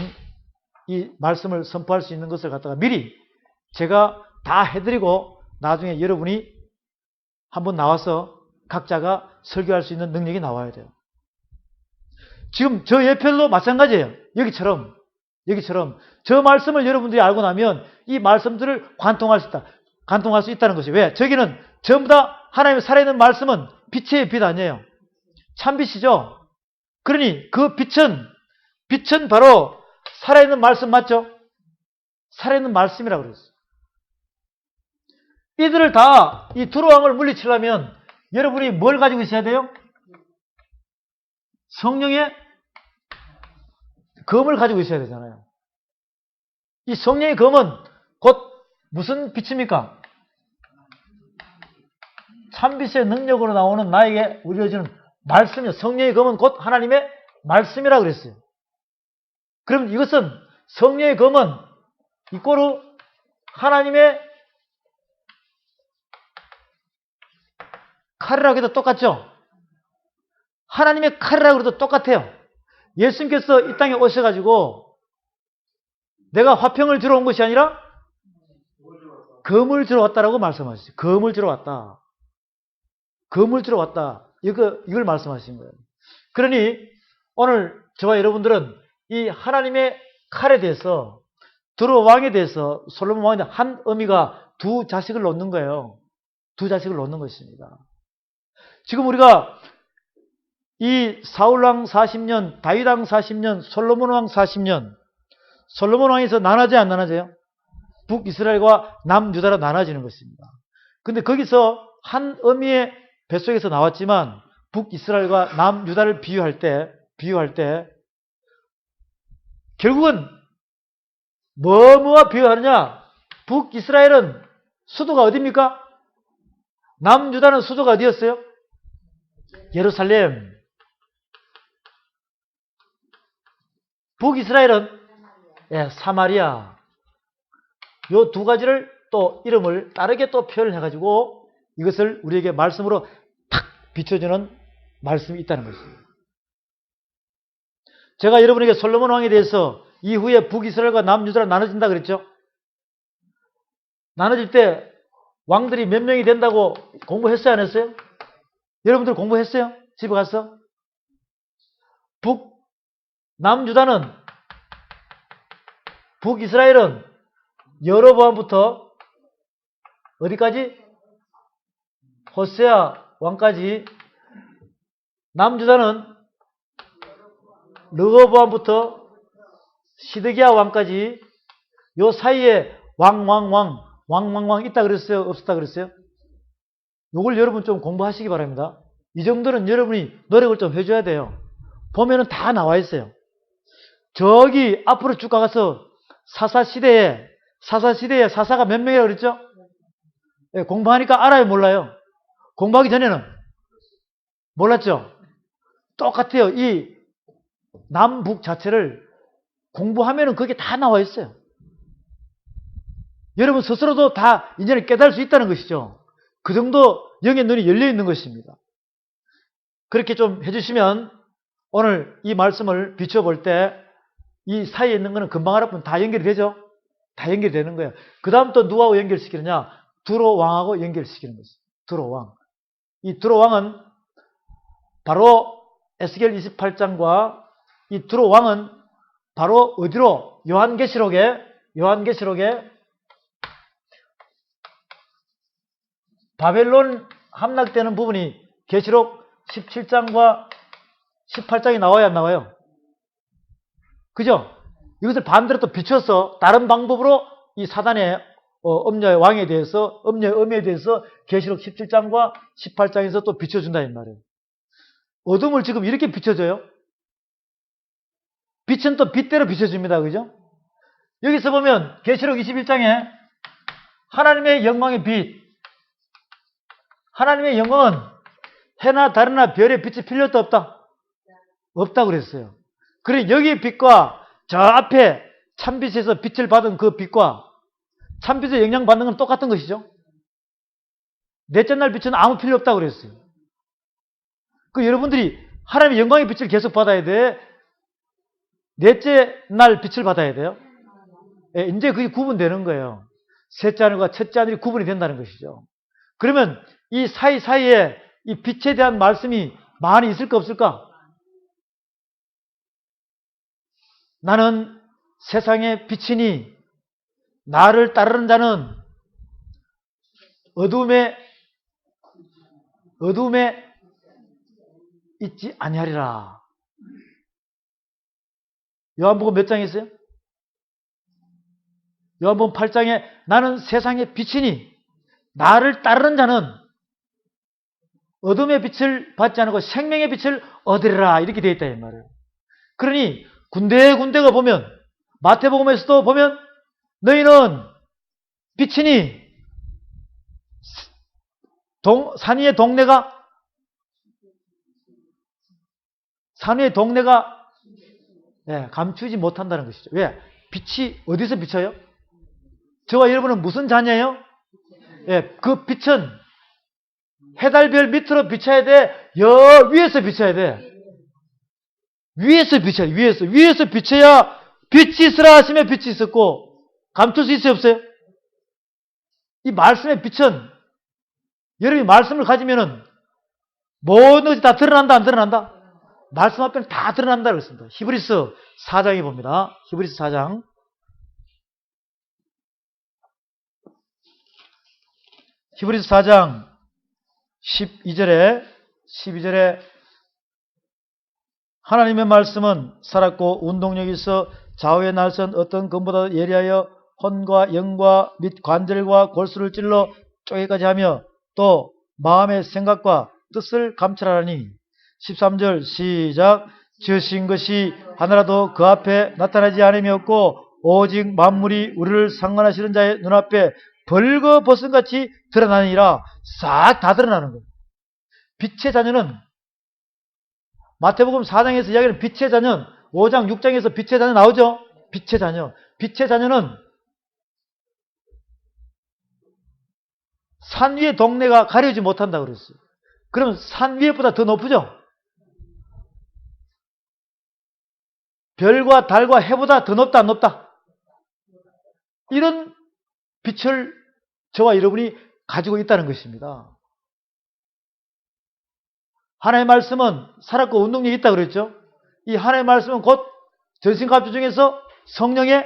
이 말씀을 선포할 수 있는 것을 갖다가 미리 제가 다 해드리고 나중에 여러분이 한번 나와서 각자가 설교할 수 있는 능력이 나와야 돼요. 지금 저 예편도 마찬가지예요. 여기처럼 저 말씀을 여러분들이 알고 나면 이 말씀들을 관통할 수 있다는 것이 왜? 저기는 전부 다 하나님의 살아있는 말씀은 빛의 빛 아니에요. 참빛이죠. 그러니 그 빛은 바로 살아있는 말씀 맞죠? 살아있는 말씀이라고 그랬어요. 이들을 다 이 두루왕을 물리치려면 여러분이 뭘 가지고 있어야 돼요? 성령의 검을 가지고 있어야 되잖아요. 이 성령의 검은 곧 무슨 빛입니까? 참빛의 능력으로 나오는 나에게 우려지는 말씀이요. 성령의 검은 곧 하나님의 말씀이라고 그랬어요. 그럼 이것은 성령의 검은 이꼬르 하나님의 칼이라고 해도 똑같죠? 하나님의 칼이라고 해도 똑같아요. 예수님께서 이 땅에 오셔가지고 내가 화평을 주러 온 것이 아니라 검을 주러 왔다라고 말씀하셨어요. 검을 주러 왔다. 검을 주러 왔다. 이걸 말씀하신 거예요. 그러니 오늘 저와 여러분들은 이 하나님의 칼에 대해서 두루 왕에 대해서 솔로몬 왕에 대한 한 어미가 두 자식을 놓는 거예요. 두 자식을 놓는 것입니다. 지금 우리가 이 사울왕 40년, 다윗왕 40년, 솔로몬 왕 40년, 솔로몬 왕에서 나눠져요, 안 나눠져요? 북이스라엘과 남유다로 나눠지는 것입니다. 근데 거기서 한 어미의 뱃속에서 나왔지만 북이스라엘과 남유다를 비유할 때 결국은 뭐와 비유하느냐? 북이스라엘은 수도가 어디입니까? 남유다는 수도가 어디였어요? 예루살렘. 북이스라엘은 사마리아. 요 두 가지를 또 이름을 다르게 또 표현을 해가지고 이것을 우리에게 말씀으로 탁 비춰주는 말씀이 있다는 것입니다. 제가 여러분에게 솔로몬 왕에 대해서 이후에 북이스라엘과 남유다로 나눠진다 그랬죠? 나눠질 때 왕들이 몇 명이 된다고 공부했어요, 안 했어요? 여러분들 공부했어요? 집에 가서? 남유다는 북이스라엘은 여로보암부터 어디까지? 호세아 왕까지. 남유다는 르호보암부터 시드기야 왕까지. 요 사이에 왕 있다 그랬어요? 없었다 그랬어요? 요걸 여러분 좀 공부하시기 바랍니다. 이 정도는 여러분이 노력을 좀 해줘야 돼요. 보면은 다 나와 있어요. 저기 앞으로 쭉 가서 사사시대에 사사가 몇 명이라고 그랬죠? 네, 공부하니까 알아요, 몰라요? 공부하기 전에는 몰랐죠? 똑같아요. 이 남북 자체를 공부하면은 그게 다 나와 있어요. 여러분 스스로도 다 이제는 깨달을 수 있다는 것이죠. 그 정도 영의 눈이 열려 있는 것입니다. 그렇게 좀 해주시면 오늘 이 말씀을 비춰볼 때 이 사이에 있는 거는 금방 알아보면 다 연결이 되죠? 다 연결이 되는 거예요. 그 다음 또 누구하고 연결시키느냐? 두로 왕하고 연결시키는 것입니다. 두로 왕. 이 두로 왕은 바로 에스겔 28장과 이 두로 왕은 바로 어디로? 요한계시록에 바벨론 함락되는 부분이 계시록 17장과 18장이 나와야 안 나와요? 그죠? 이것을 반대로 또 비춰서 다른 방법으로 이 사단의 음녀의 왕에 대해서, 음녀의 음에 대해서 계시록 17장과 18장에서 또 비춰준다 이 말이에요. 어둠을 지금 이렇게 비춰줘요. 빛은 또 빛대로 비춰줍니다. 그죠? 여기서 보면 계시록 21장에 하나님의 영광의 빛, 하나님의 영광은 해나 달이나 별의 빛이 필요도 없다. 없다고 그랬어요. 그래 여기의 빛과 저 앞에 참빛에서 빛을 받은 그 빛과 참빛의 영향받는 건 똑같은 것이죠. 넷째 날 빛은 아무 필요 없다고 그랬어요. 그 여러분들이 하나님의 영광의 빛을 계속 받아야 돼. 넷째 날 빛을 받아야 돼요. 예, 이제 그게 구분되는 거예요. 셋째 하늘과 첫째 하늘이 구분이 된다는 것이죠. 그러면 이 사이사이에 이 빛에 대한 말씀이 많이 있을까 없을까? 나는 세상의 빛이니 나를 따르는 자는 어둠에 있지 아니하리라. 요한복음 몇 장에 있어요? 요한복음 8장에 나는 세상의 빛이니 나를 따르는 자는 어둠의 빛을 받지 않고 생명의 빛을 얻으리라 이렇게 되어 있다 이 말이에요. 그러니 군데군데가 보면 마태복음에서도 보면 너희는 빛이니 산 위의 동네가 감추지 못한다는 것이죠. 왜? 빛이 어디서 비쳐요? 저와 여러분은 무슨 자녀예요? 그 빛은 해달별 밑으로 비쳐야 돼? 위에서 비쳐야 돼? 위에서 비쳐야 돼. 위에서 비쳐야 빛이 있으라 하시면 빛이 있었고 감출 수 있어요 없어요? 이 말씀의 빛은 여러분이 말씀을 가지면은 모든 것이 다 드러난다 안 드러난다? 말씀 앞에는 다 드러난다 그랬습니다. 히브리서 4장에 봅니다. 히브리서 4장. 히브리서 4장 12절에 하나님의 말씀은 살았고 운동력이 있어 좌우의 날선 어떤 검보다 예리하여 혼과 영과 및 관절과 골수를 찔러 쪼개까지 하며 또 마음의 생각과 뜻을 감찰하니 13절 시작. 지으신 것이 하나라도 그 앞에 나타나지 않음이 없고 오직 만물이 우리를 상관하시는 자의 눈앞에 벌거벗은같이 드러나니라. 싹 다 드러나는 거예요. 빛의 자녀는 마태복음 4장에서 이야기하는 빛의 자녀, 5장 6장에서 빛의 자녀 나오죠. 빛의 자녀. 빛의 자녀는 산 위의 동네가 가려지 못한다고 그랬어요. 그러면 산 위에보다 더 높으죠? 별과 달과 해보다 더 높다 안 높다? 이런 빛을 저와 여러분이 가지고 있다는 것입니다. 하나님의 말씀은 살았고 운동력이 있다고 그랬죠? 이 하나님의 말씀은 곧 전신갑주 중에서 성령의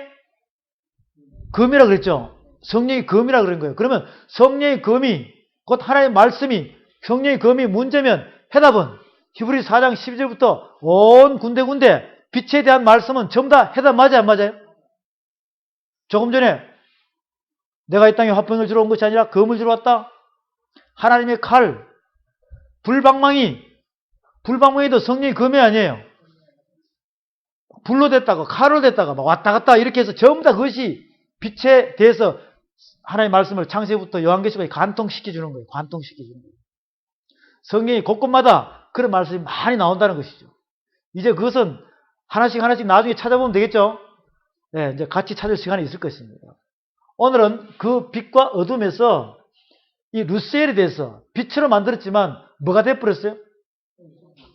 검이라고 그랬죠? 성령의 검이라고 그런 거예요. 그러면 성령의 검이 곧 하나님의 말씀이 성령의 검이 문제면 해답은 히브리 4장 12절부터 온 군데군데 빛에 대한 말씀은 전부 다 해답 맞아요 안 맞아요? 조금 전에 내가 이 땅에 화평을 주러 온 것이 아니라 검을 주러 왔다. 하나님의 칼, 불방망이도 성령의 검이 아니에요. 불로 됐다가 칼로 됐다가 막 왔다 갔다 이렇게 해서 전부 다 그것이 빛에 대해서 하나님의 말씀을 창세기부터 요한계시록에 관통시켜주는 거예요. 관통시켜주는 거예요. 성경이 곳곳마다 그런 말씀이 많이 나온다는 것이죠. 이제 그것은 하나씩 나중에 찾아보면 되겠죠? 네, 이제 같이 찾을 시간이 있을 것입니다. 오늘은 그 빛과 어둠에서 이 루시엘에 대해서 빛으로 만들었지만 뭐가 되어버렸어요?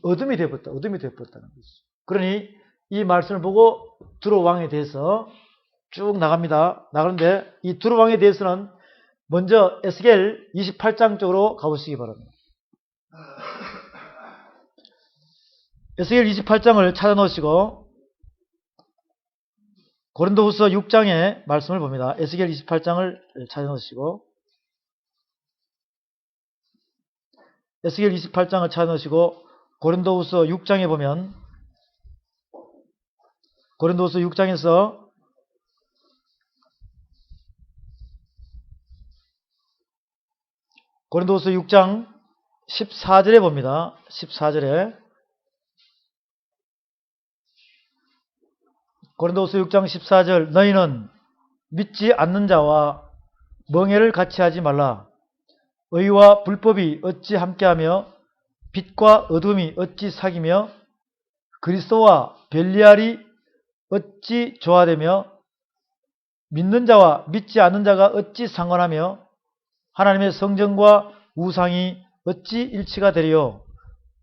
어둠이 되어버렸다. 어둠이 되어버렸다는 거죠. 그러니 이 말씀을 보고 두로 왕에 대해서 쭉 나갑니다. 나가는데 이 두로 왕에 대해서는 먼저 에스겔 28장 쪽으로 가보시기 바랍니다. 에스겔 28장을 찾아놓으시고 고린도후서 6장의 말씀을 봅니다. 에스겔 28장을 찾아놓으시고 에스겔 28장을 찾아놓으시고 고린도후서 6장에 보면 고린도후서 6장에서 고린도후서 6장 14절에 봅니다. 14절에 고린도후서 6장 14절 너희는 믿지 않는 자와 멍에를 같이 하지 말라. 의와 불법이 어찌 함께하며 빛과 어둠이 어찌 사귀며 그리스도와 벨리알이 어찌 조화되며 믿는 자와 믿지 않는 자가 어찌 상관하며 하나님의 성전과 우상이 어찌 일치가 되리요.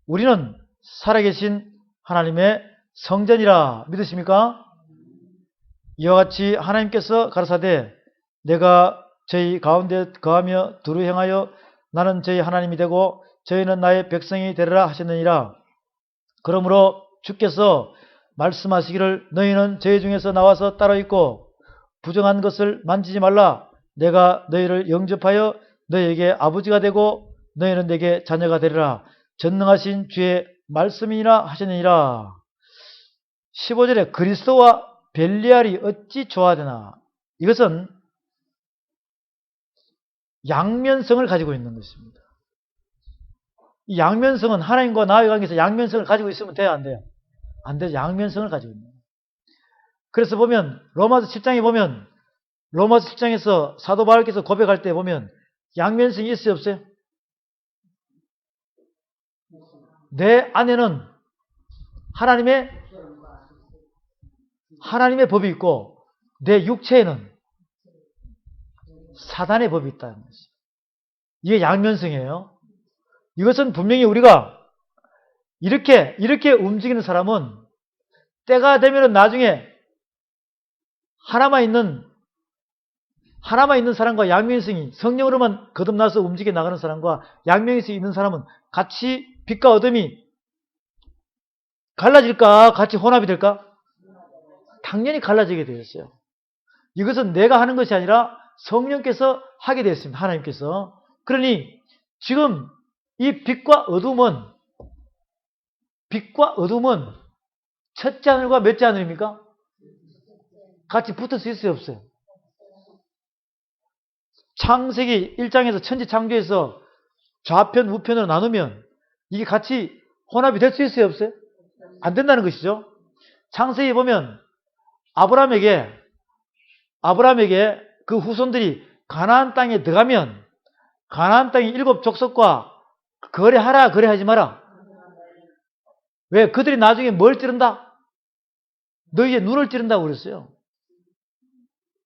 우리는 살아계신 하나님의 성전이라. 믿으십니까? 이와 같이 하나님께서 가라사대 내가 저희 가운데 거하며 두루 행하여 나는 저희 하나님이 되고 저희는 나의 백성이 되리라 하셨느니라. 그러므로 주께서 말씀하시기를 너희는 저희 중에서 나와서 따로 있고 부정한 것을 만지지 말라. 내가 너희를 영접하여 너희에게 아버지가 되고 너희는 내게 자녀가 되리라. 전능하신 주의 말씀이니라 하셨느니라. 15절에 그리스도와 벨리알이 어찌 조화되나. 이것은 양면성을 가지고 있는 것입니다. 이 양면성은 하나님과 나의 관계에서 양면성을 가지고 있으면 돼요, 안 돼요? 안 돼요. 양면성을 가지고 있는 거예요. 그래서 보면 로마서 7장에 보면 로마서 7장에서 사도 바울께서 고백할 때 보면 양면성이 있어요, 없어요? 내 안에는 하나님의 법이 있고 내 육체에는 사단의 법이 있다는 것이. 이게 양면성이에요. 이것은 분명히 우리가 이렇게 움직이는 사람은 때가 되면 나중에 하나만 있는 사람과 양면성이 성령으로만 거듭나서 움직여 나가는 사람과 양면성이 있는 사람은 같이 빛과 어둠이 갈라질까? 같이 혼합이 될까? 당연히 갈라지게 되었어요. 이것은 내가 하는 것이 아니라 성령께서 하게 되었습니다. 하나님께서. 그러니 지금 이 빛과 어둠은 첫째 하늘과 몇째 하늘입니까? 같이 붙을 수 있어요, 없어요? 창세기 1장에서 천지 창조에서 좌편, 우편으로 나누면 이게 같이 혼합이 될 수 있어요, 없어요? 안 된다는 것이죠. 창세기 보면 아브라함에게 그 후손들이 가나안 땅에 들어가면 가나안 땅의 7 족속과 거래하라, 거래하지 마라. 왜? 그들이 나중에 뭘 찌른다? 너희의 눈을 찌른다고 그랬어요.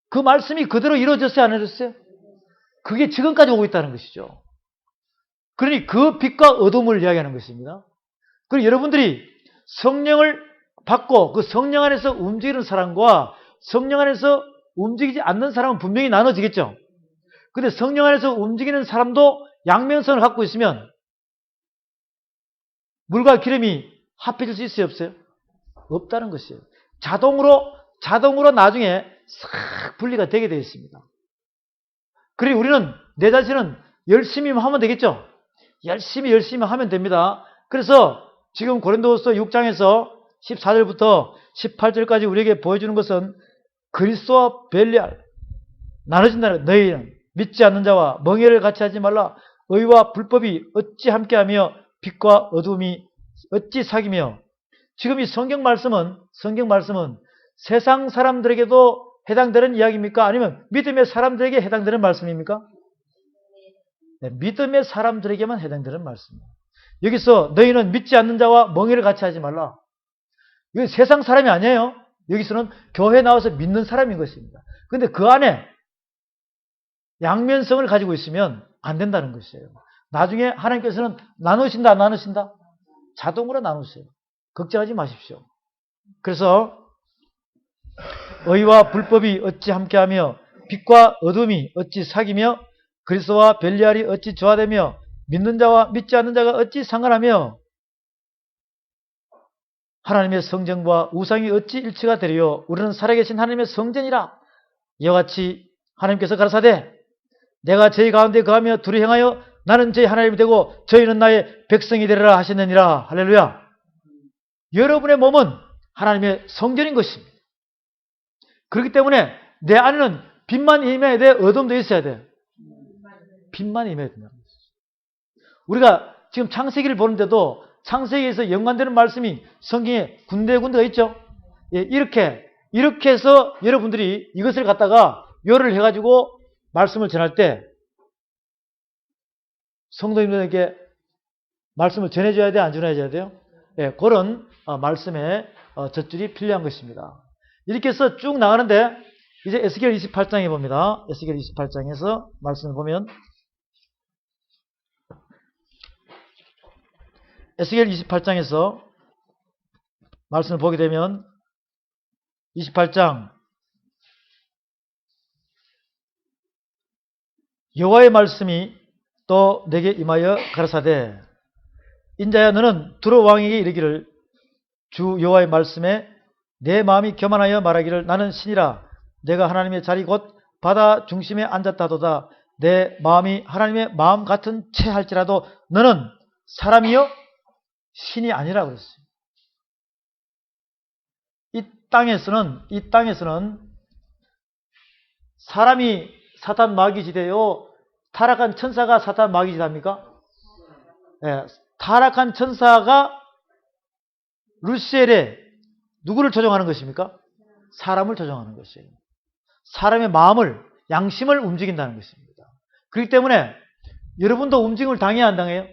그 말씀이 그대로 이루어졌어요, 안 이루어졌어요? 그게 지금까지 오고 있다는 것이죠. 그러니 그 빛과 어둠을 이야기하는 것입니다. 그리고 여러분들이 성령을 받고 그 성령 안에서 움직이는 사람과 성령 안에서 움직이지 않는 사람은 분명히 나눠지겠죠. 근데 성령 안에서 움직이는 사람도 양면성을 갖고 있으면 물과 기름이 합해질 수 있어요, 없어요? 없다는 것이에요. 자동으로 나중에 싹 분리가 되게 되어 있습니다. 그리고 우리는 내 자신은 열심히 하면 되겠죠. 열심히 하면 됩니다. 그래서 지금 고린도후서 6장에서 14절부터 18절까지 우리에게 보여주는 것은 그리스도와 벨리알 나눠진다는 거예요. 너희는 믿지 않는 자와 멍에를 같이 하지 말라. 의와 불법이 어찌 함께하며 빛과 어둠이 어찌 사귀며. 지금 이 성경 말씀은 세상 사람들에게도 해당되는 이야기입니까? 아니면 믿음의 사람들에게 해당되는 말씀입니까? 네, 믿음의 사람들에게만 해당되는 말씀입니다. 여기서 너희는 믿지 않는 자와 멍에를 같이 하지 말라. 이건 세상 사람이 아니에요. 여기서는 교회에 나와서 믿는 사람인 것입니다. 그런데 그 안에 양면성을 가지고 있으면 안 된다는 것이에요. 나중에 하나님께서는 나누신다, 안 나누신다? 자동으로 나누세요. 걱정하지 마십시오. 그래서 의와 불법이 어찌 함께하며 빛과 어둠이 어찌 사귀며 그리스도와 벨리알이 어찌 조화되며 믿는 자와 믿지 않는 자가 어찌 상관하며 하나님의 성전과 우상이 어찌 일치가 되리요. 우리는 살아계신 하나님의 성전이라. 이와 같이 하나님께서 가라사대 내가 저희 가운데 거하며 둘이 행하여 나는 저희 하나님이 되고 저희는 나의 백성이 되리라 하셨느니라. 할렐루야. 여러분의 몸은 하나님의 성전인 것입니다. 그렇기 때문에 내 안에는 빛만 임해야 돼, 어둠도 있어야 돼. 빛만 임해야 된다. 우리가 지금 창세기를 보는데도 창세기에서 연관되는 말씀이 성경에 군데군데가 있죠. 예, 이렇게 해서 여러분들이 이것을 갖다가 요를 해가지고 말씀을 전할 때 성도님들에게 말씀을 전해줘야 돼, 안 전해줘야 돼요? 예, 그런 말씀의 젖줄이 필요한 것입니다. 이렇게 해서 쭉 나가는데 이제 에스겔 28장에 봅니다. 에스겔 28장에서 말씀을 보면 에스겔 28장에서 말씀을 보게 되면 28장 여호와의 말씀이 또 내게 임하여 가라사대 인자야 너는 두로 왕에게 이르기를 주 여호와의 말씀에 내 마음이 교만하여 말하기를 나는 신이라 내가 하나님의 자리 곧 바다 중심에 앉았다 하도다 내 마음이 하나님의 마음 같은 채 할지라도 너는 사람이요 신이 아니라 그랬어요. 이 땅에서는 사람이 사탄 마귀 지대요 타락한 천사가 사탄 마귀 지대입니까? 예, 타락한 천사가 루시엘에 누구를 조종하는 것입니까? 사람을 조종하는 것이에요. 사람의 마음을, 양심을 움직인다는 것입니다. 그렇기 때문에 여러분도 움직임을 당해야 안 당해요?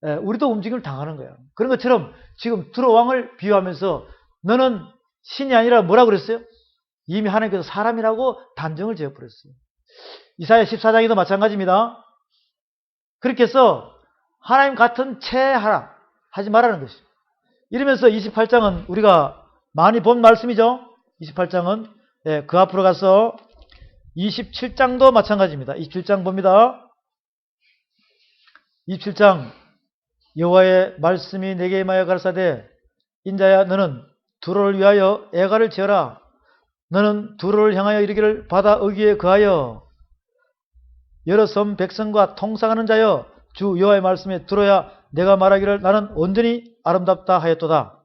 예, 우리도 움직임을 당하는 거예요. 그런 것처럼 지금 두로 왕을 비유하면서 너는 신이 아니라 뭐라 그랬어요? 이미 하나님께서 사람이라고 단정을 지어버렸어요. 이사야 14장에도 마찬가지입니다. 그렇게 해서 하나님 같은 채하라 하지 말라는 것이죠. 이러면서 28장은 우리가 많이 본 말씀이죠. 28장은 예, 그 앞으로 가서 27장도 마찬가지입니다. 27장 봅니다. 27장 여호와의 말씀이 내게 임하여 가라사대 인자야 너는 두로를 위하여 애가를 지어라. 너는 두로를 향하여 이르기를 바다 어귀에 거하여 여러 섬 백성과 통상하는 자여 주 여호와의 말씀에 들어야 내가 말하기를 나는 온전히 아름답다 하였도다.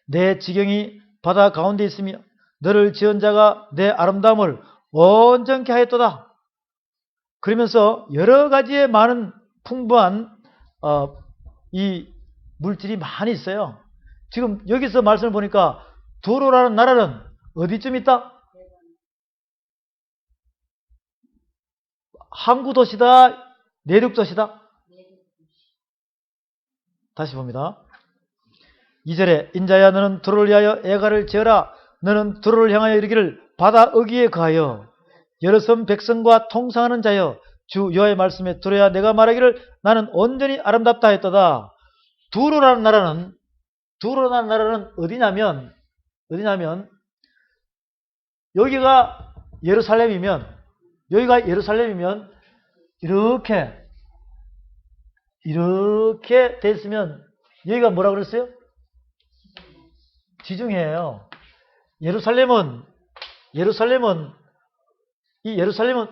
내 지경이 바다 가운데 있으며 너를 지은 자가 내 아름다움을 온전케 하였도다. 그러면서 여러 가지의 많은 풍부한 이 물질이 많이 있어요. 지금 여기서 말씀을 보니까 두로라는 나라는 어디쯤 있다? 항구 도시다? 내륙 도시다? 다시 봅니다. 2절에 인자야 너는 두로를 위하여 애가를 지어라. 너는 두로를 향하여 이르기를 바다 어귀에 거하여 여러 섬 백성과 통상하는 자여 주 여호와의 말씀에 들어야 내가 말하기를 나는 온전히 아름답다 했도다. 두로라는 나라는 어디냐면 여기가 예루살렘이면 이렇게 됐으면 여기가 뭐라 그랬어요? 지중해예요. 예루살렘은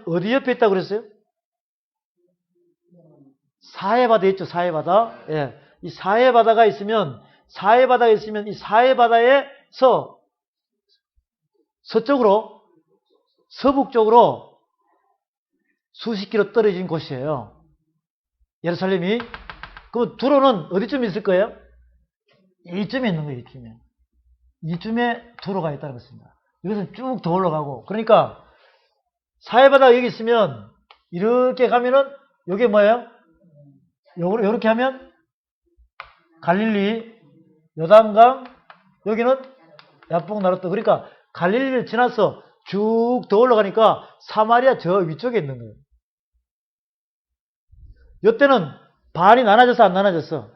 어디 옆에 있다고 그랬어요? 사해바다 있죠, 사해바다. 예. 이 사해바다가 있으면 이 사해바다에서 서북쪽으로 수십 킬로 떨어진 곳이에요. 예루살렘이. 그럼 두로는 어디쯤 있을 거예요? 이쯤에 있는 거예요, 이쯤에 두로가 있다는 것입니다. 이것은 쭉 더 올라가고. 그러니까 사해바다가 여기 있으면 이렇게 가면은 이게 뭐예요? 요렇게 하면 갈릴리, 요단강, 여기는 야복 나루터. 그러니까 갈릴리를 지나서 쭉 더 올라가니까 사마리아 저 위쪽에 있는 거예요. 이때는 반이 나눠졌어, 안 나눠졌어?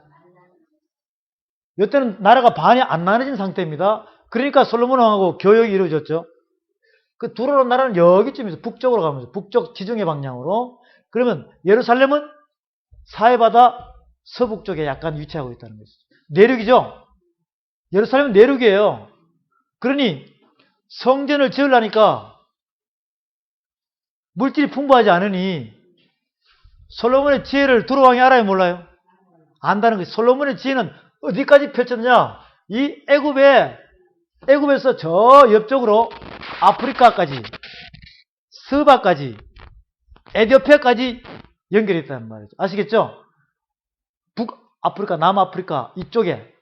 이때는 나라가 반이 안 나눠진 상태입니다. 그러니까 솔로몬 왕하고 교역이 이루어졌죠. 그 두로론 나라는 여기쯤에서 북쪽으로 가면서 북쪽 지중해 방향으로. 그러면 예루살렘은 사해바다 서북쪽에 약간 위치하고 있다는 것이죠. 내륙이죠. 예루살렘은 내륙이에요. 그러니 성전을 지으려니까 물질이 풍부하지 않으니 솔로몬의 지혜를 두로 왕이 알아요, 몰라요? 안다는 것이. 솔로몬의 지혜는 어디까지 펼쳤느냐? 이 애굽에서 저 옆쪽으로 아프리카까지, 스바까지, 에디오피아까지 연결했다는 말이죠. 아시겠죠? 북아프리카, 남아프리카 이쪽에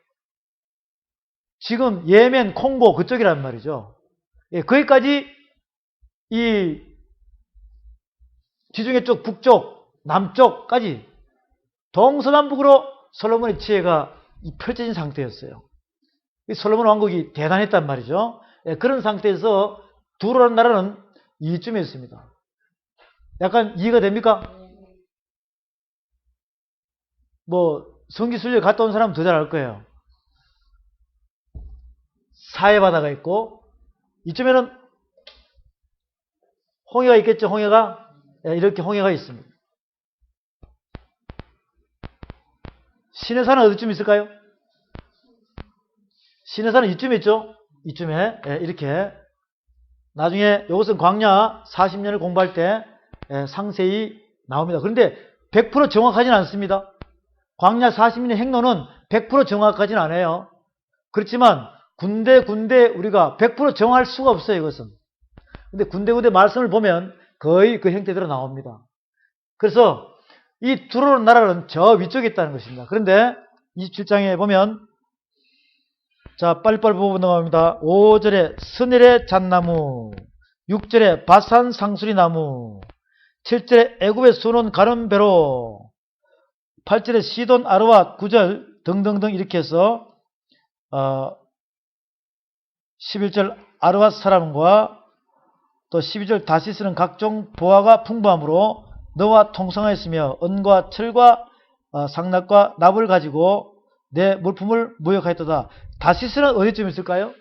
지금 예멘, 콩고 그쪽이란 말이죠. 예, 거기까지 이 지중해 쪽, 북쪽, 남쪽까지 동서남북으로 솔로몬의 지혜가 펼쳐진 상태였어요. 솔로몬 왕국이 대단했단 말이죠. 예, 그런 상태에서 두로라는 나라는 이쯤에 있습니다. 약간 이해가 됩니까? 뭐 성기순례 갔다 온 사람은 더 잘 알 거예요. 사해바다가 있고 이쯤에는 홍해가 있겠죠. 홍해가. 예, 이렇게 홍해가 있습니다. 시내산은 어디쯤 있을까요? 시내산은 이쯤에 있죠. 이쯤에. 예, 이렇게. 나중에 이것은 광야 40년을 공부할 때 상세히 나옵니다. 그런데 100% 정확하지는 않습니다. 광야 40년의 행로는 100% 정확하지는 않아요. 그렇지만 군데 우리가 100% 정할 수가 없어요. 이것은. 근데 군데 말씀을 보면 거의 그 형태대로 나옵니다. 그래서 이 두로론 나라는 저 위쪽에 있다는 것입니다. 그런데 27장에 보면 자, 빨리빨리 보고 넘어갑니다. 5절에 스넬의 잣나무, 6절에 바산 상수리 나무, 7절에 애굽의 수놓은 가늠배로, 8절에 시돈 아르와 9절 등등등 이렇게 해서 11절 아르와 사람과 또 12절 다시스는 각종 보화가 풍부함으로 너와 통성하였으며 은과 철과 상납과 납을 가지고 내 물품을 무역하였도다. 다시스는 어디쯤 있을까요?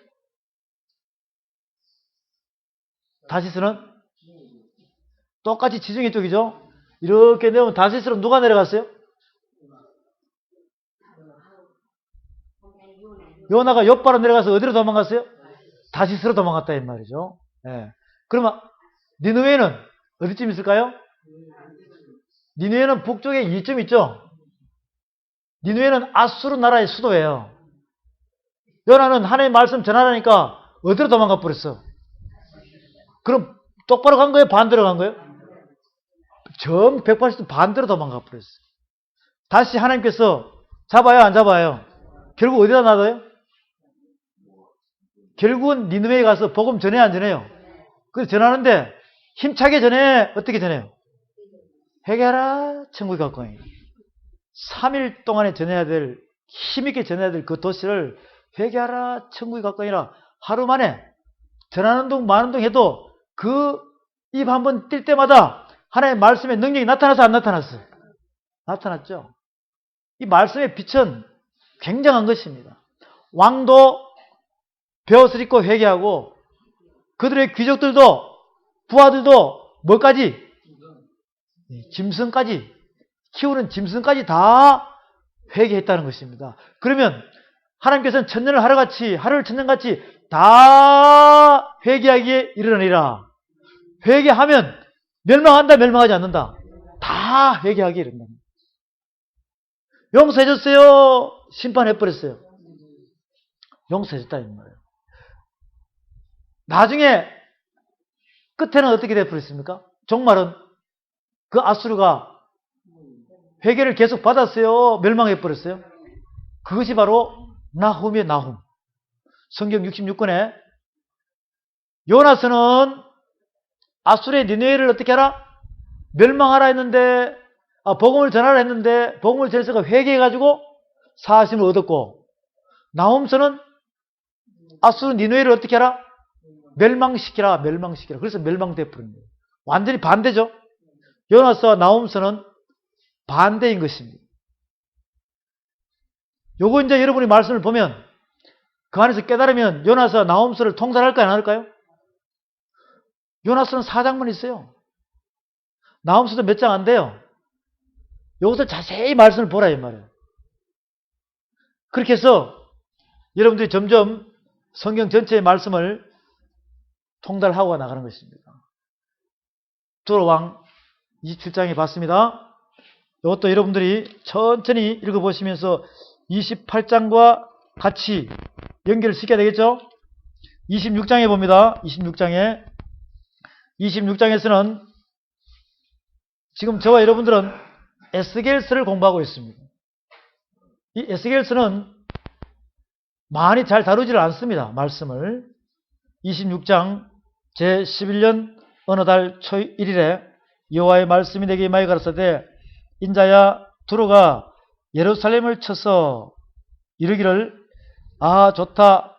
다시스는 똑같이 지중해 쪽이죠. 이렇게 내려오면 다시스는 누가 내려갔어요? 요나가 옆바로 내려가서 어디로 도망갔어요? 다시스로 도망갔다 이 말이죠. 예. 그러면 니느웨는 어디쯤 있을까요? 니느웨는 북쪽에 이쯤 있죠. 니느웨는 아수르 나라의 수도예요. 요나는 하나님의 말씀 전하라니까 어디로 도망가 버렸어? 그럼 똑바로 간 거예요? 반대로 간 거예요? 정 180도 반대로 도망가 버렸어. 다시 하나님께서 잡아요? 안 잡아요? 결국 어디다 놔둬요? 결국은 니느웨에 가서 복음 전해 안 전해요? 그래서 전하는데 힘차게 전해. 어떻게 전해요? 회개하라 천국에 가까이. 3일 동안에 전해야 될, 힘있게 전해야 될 그 도시를 회개하라 천국에 가까이라 하루 만에 전하는 동 마는 동 해도 그 입 한번 뛸 때마다 하나님의 말씀의 능력이 나타나서 안 나타났어요? 나타났죠. 이 말씀의 빛은 굉장한 것입니다. 왕도 베옷을 입고 회개하고 그들의 귀족들도 부하들도 뭐까지? 짐승까지, 키우는 짐승까지 다 회개했다는 것입니다. 그러면 하나님께서는 천년을 하루같이, 하루를 천년같이 다 회개하기에 이르느니라. 회개하면 멸망한다, 멸망하지 않는다. 다 회개하기에 이른다. 용서해줬어요. 심판해버렸어요. 용서해줬다 이 말이에요. 나중에 끝에는 어떻게 되어버렸습니까? 종말은 그 아수르가 회개를 계속 받았어요? 멸망해버렸어요? 그것이 바로 나훔이에요. 나훔. 성경 66권에 요나스는 아수르의 니느웨를 어떻게 하라? 멸망하라 했는데, 복음을 전하라 했는데 복음을 전해서 회개해가지고 사심을 얻었고, 나훔서는 아수르 니느웨를 어떻게 하라? 멸망시키라. 그래서 멸망되어 버린 거예요. 완전히 반대죠. 요나스와 나훔서는 반대인 것입니다. 요거 이제 여러분이 말씀을 보면 그 안에서 깨달으면 요나스와 나홈스를 통달할까요? 안 할까요? 요나스는 4장만 있어요. 나홈스도 몇 장 안 돼요. 요것을 자세히 말씀을 보라 이 말이에요. 그렇게 해서 여러분들이 점점 성경 전체의 말씀을 통달하고 나가는 것입니다. 두로왕 27장에 봤습니다. 이것도 여러분들이 천천히 읽어보시면서 28장과 같이 연결시켜야 되겠죠? 26장에 봅니다. 26장에서는 지금 저와 여러분들은 에스겔서를 공부하고 있습니다. 이 에스겔서는 많이 잘 다루지를 않습니다. 말씀을. 26장 제11년 어느 달 초 1일에 여호와의 말씀이 내게 임하여 가라사대 인자야 두로가 예루살렘을 쳐서 이르기를 아 좋다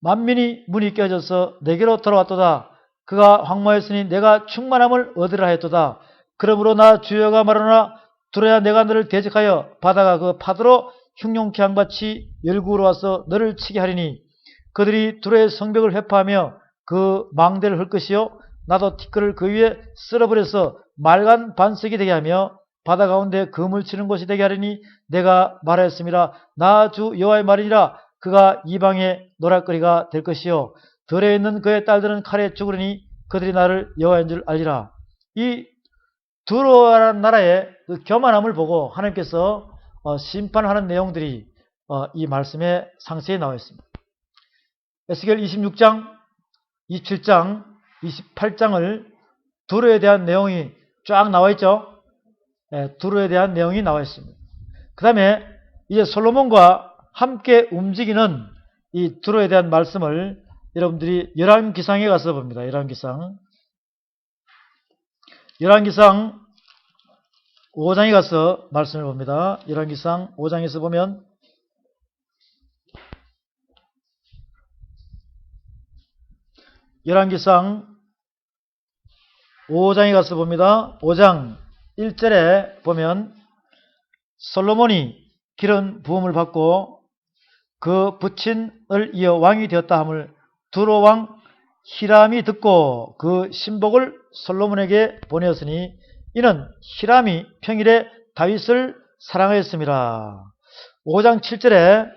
만민이 문이 깨어져서 내게로 돌아왔도다. 그가 황무하였으니 내가 충만함을 얻으라 했도다. 그러므로 나 주여가 말하노라 두로야 내가 너를 대적하여 바다가 그 파도로 흉용케 한같이 열국으로 와서 너를 치게 하리니 그들이 두로의 성벽을 회파하며 그 망대를 헐 것이요 나도 티끌을 그 위에 쓸어버려서 맑은 반석이 되게 하며 바다 가운데 금을 치는 곳이 되게 하리니 내가 말하였습니다. 나 주 여호와의 말이니라. 그가 이방의 노략거리가 될 것이요 들에 있는 그의 딸들은 칼에 죽으리니 그들이 나를 여호와인 줄 알리라. 이 두로라는 나라의 그 교만함을 보고 하나님께서 심판하는 내용들이 이 말씀에 상세히 나와 있습니다. 에스겔 26장, 27장, 28장을 두로에 대한 내용이 쫙 나와 있죠. 두로에 대한 내용이 나와 있습니다. 그 다음에 이제 솔로몬과 함께 움직이는 이 두로에 대한 말씀을 여러분들이 열왕기상에 가서 봅니다. 열왕기상 5장에 가서 말씀을 봅니다. 열왕기상 5장에서 보면 열왕기상 5장에 가서 봅니다. 5장 1절에 보면 솔로몬이 기름 부음을 받고 그 부친을 이어 왕이 되었다 함을 두로 왕 히람이 듣고 그 신복을 솔로몬에게 보내었으니 이는 히람이 평일에 다윗을 사랑하였습니다. 5장 7절에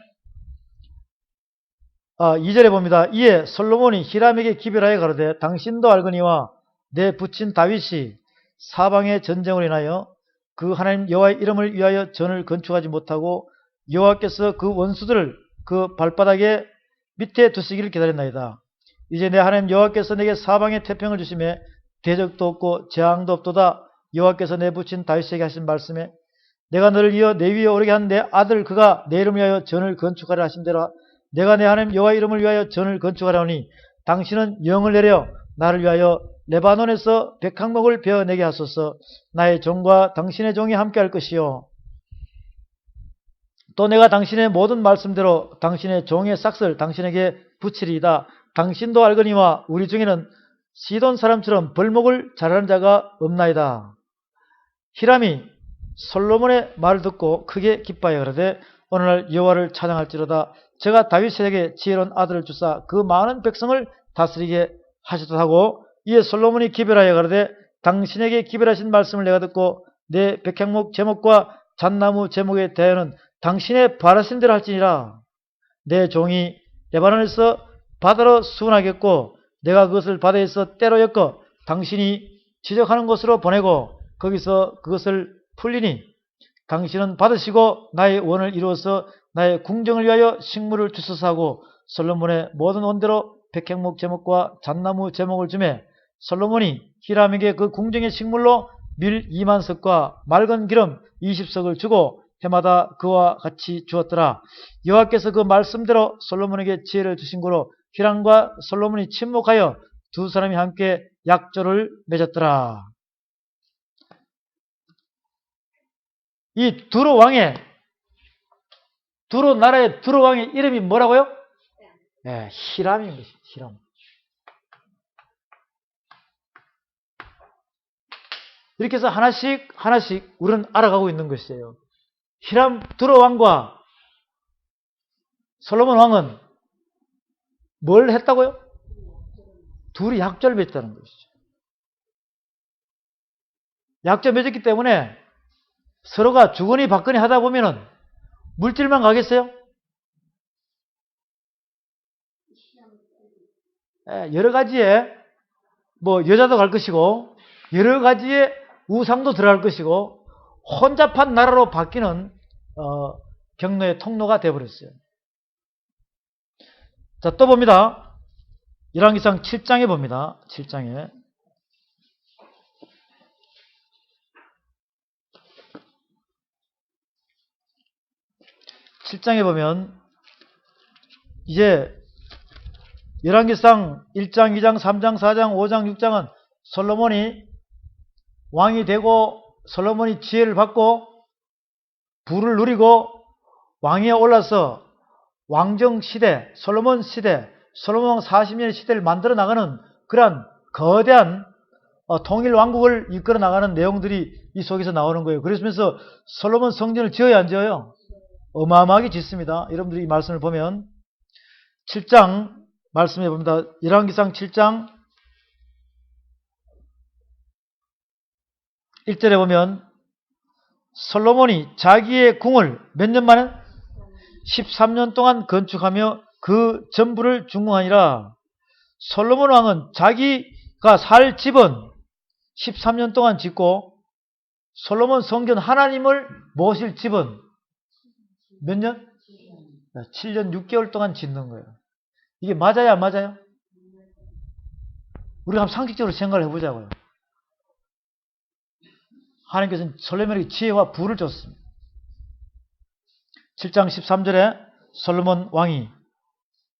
2절에 봅니다. 이에 솔로몬이 히람에게 기별하여 가로되 당신도 알거니와 내 부친 다윗이 사방의 전쟁으로 인하여 그 하나님 여호와의 이름을 위하여 전을 건축하지 못하고 여호와께서 그 원수들을 그 발바닥에 밑에 두시기를 기다렸나이다. 이제 내 하나님 여호와께서 내게 사방에 태평을 주시매 대적도 없고 재앙도 없도다. 여호와께서 내 부친 다윗에게 하신 말씀에 내가 너를 이어 내 위에 오르게 한 내 아들 그가 내 이름을 위하여 전을 건축하려 하신 대로 내가 내 하나님 여호와의 이름을 위하여 전을 건축하려니 당신은 영을 내려 나를 위하여 레바논에서 백향목을 베어내게 하소서. 나의 종과 당신의 종이 함께할 것이요 또 내가 당신의 모든 말씀대로 당신의 종의 싹을 당신에게 붙이리이다. 당신도 알거니와 우리 중에는 시돈 사람처럼 벌목을 잘하는 자가 없나이다. 히람이 솔로몬의 말을 듣고 크게 기뻐하여 그러되 오늘날 여호와를 찬양할지로다. 제가 다윗에게 지혜로운 아들을 주사 그 많은 백성을 다스리게 하셨다 하고 이에 솔로몬이 기별하여 가로되 당신에게 기별하신 말씀을 내가 듣고 내 백향목 제목과 잣나무 제목에 대하여는 당신의 바라신 대로 할지니라. 내 종이 레바논에서 바다로 수운하겠고 내가 그것을 바다에서 때로 엮어 당신이 지적하는 곳으로 보내고 거기서 그것을 풀리니 당신은 받으시고 나의 원을 이루어서 나의 궁정을 위하여 식물을 주소서 하고 솔로몬의 모든 원대로 백향목 제목과 잣나무 제목을 주매 솔로몬이 히람에게 그 궁정의 식물로 밀 2만 석과 맑은 기름 20석을 주고 해마다 그와 같이 주었더라. 여호와께서 그 말씀대로 솔로몬에게 지혜를 주신 거로 히람과 솔로몬이 친목하여 두 사람이 함께 약조를 맺었더라. 이 두로 나라의 두로 왕의 이름이 뭐라고요? 네, 히람인 것이 히람. 이렇게 해서 하나씩 하나씩 우리는 알아가고 있는 것이에요. 히람 두로 왕과 솔로몬 왕은 뭘 했다고요? 둘이 약점을 맺었다는 것이죠. 약점 맺었기 때문에 서로가 주거니 받거니 하다 보면은 물질만 가겠어요? 여러 가지의 여자도 갈 것이고 여러 가지의 우상도 들어갈 것이고 혼잡한 나라로 바뀌는 경로의 통로가 되어버렸어요. 자, 또 봅니다. 열왕기상 7장에 봅니다. 7장에. 7장에 보면 이제 열왕기상 1장, 2장, 3장, 4장, 5장, 6장은 솔로몬이 왕이 되고 솔로몬이 지혜를 받고 부를 누리고 왕위에 올라서 왕정 시대, 솔로몬 시대, 솔로몬 40년의 시대를 만들어 나가는 그러한 거대한 통일 왕국을 이끌어 나가는 내용들이 이 속에서 나오는 거예요. 그러면서 솔로몬 성전을 지어야 안 지어요? 어마어마하게 짓습니다. 여러분들이 이 말씀을 보면 7장 말씀해 봅니다. 열왕기상 7장 1절에 보면 솔로몬이 자기의 궁을 몇 년 만에? 13년 동안 건축하며 그 전부를 중궁하니라. 솔로몬 왕은 자기가 살 집은 13년 동안 짓고 솔로몬 성전 하나님을 모실 집은 몇 년? 7년 6개월 동안 짓는 거예요. 이게 맞아요, 안 맞아요? 우리가 한번 상식적으로 생각을 해보자고요. 하나님께서는 솔로몬에게 지혜와 부를 줬습니다. 7장 13절에 솔로몬 왕이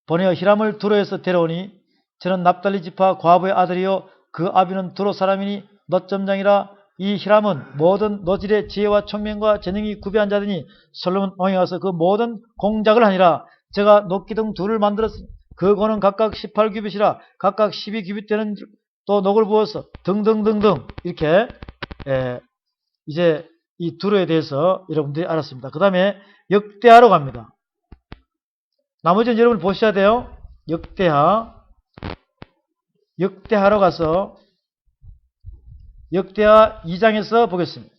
보내어 히람을 두로에서 데려오니 저는 납달리 지파 과부의 아들이요 그 아비는 두로 사람이니 놋점장이라. 이 히람은 모든 노질의 지혜와 총명과 재능이 구비한 자더니 솔로몬 왕이 와서 그 모든 공작을 하니라. 제가 녹기둥 둘을 만들었으니 그 고는 각각 18규빗이라 각각 12규빗 되는 또 녹을 부어서 등등등등 이렇게 이제 이 두로에 대해서 여러분들이 알았습니다. 그 다음에 역대하로 갑니다. 나머지는 여러분 보셔야 돼요. 역대하로 가서 역대하 2장에서 보겠습니다.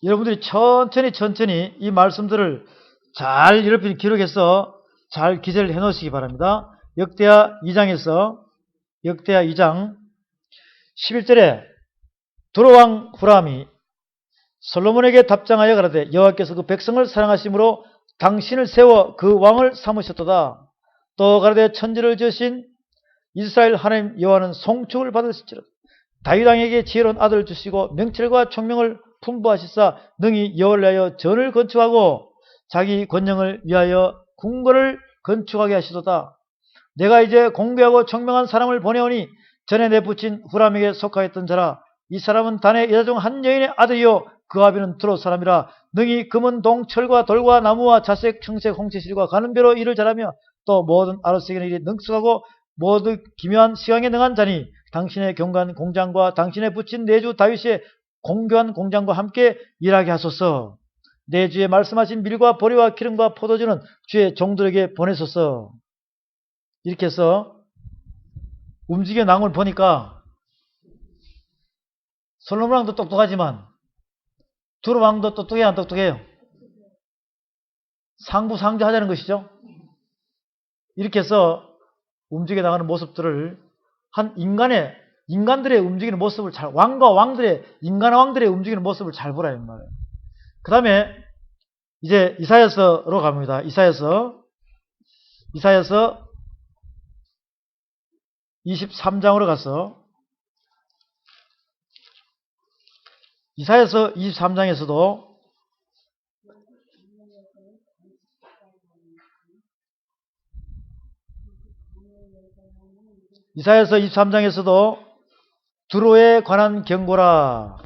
여러분들이 천천히 이 말씀들을 잘 여러분이 기록해서 잘 기재를 해놓으시기 바랍니다. 역대하 2장에서 역대하 2장 11절에 두로왕 후람이 솔로몬에게 답장하여 가라되 여호와께서 그 백성을 사랑하심으로 당신을 세워 그 왕을 삼으셨도다. 또 가라되 천지를 지으신 이스라엘 하나님 여호와는 송축을 받으실지로다. 다윗 왕에게 지혜로운 아들을 주시고 명철과 총명을 풍부하시사 능히 여호와를 위하여 전을 건축하고 자기 권능을 위하여 궁궐을 건축하게 하시도다. 내가 이제 공개하고 총명한 사람을 보내오니 전에 내붙인 후람에게 속하였던 자라. 이 사람은 단의 여자 중 한 여인의 아들이요 그 아비는 두로 사람이라. 능히 금은 동철과 돌과 나무와 자색, 청색, 홍채실과 가는 배로 일을 잘하며 또 모든 아로새기는 일이 능숙하고 모두 기묘한 시강에 능한 자니 당신의 경관 공장과 당신의 붙인 내주 다윗의 공교한 공장과 함께 일하게 하소서. 내 주에 말씀하신 밀과 보리와 기름과 포도주는 주의 종들에게 보내소서. 이렇게 해서 움직여 나온 걸 보니까 솔로몬 왕도 똑똑하지만 두로 왕도 똑똑해요, 안 똑똑해요? 상부상조 하자는 것이죠. 이렇게 해서 움직여 나가는 모습들을 한 인간들의 움직이는 모습을 인간과 왕들의 움직이는 모습을 잘 보라 이 말이에요. 그 다음에 이제 이사야서로 갑니다. 이사야서 23장으로 가서 이사야서 23장에서도 이사야서 23장에서도 두로에 관한 경고라.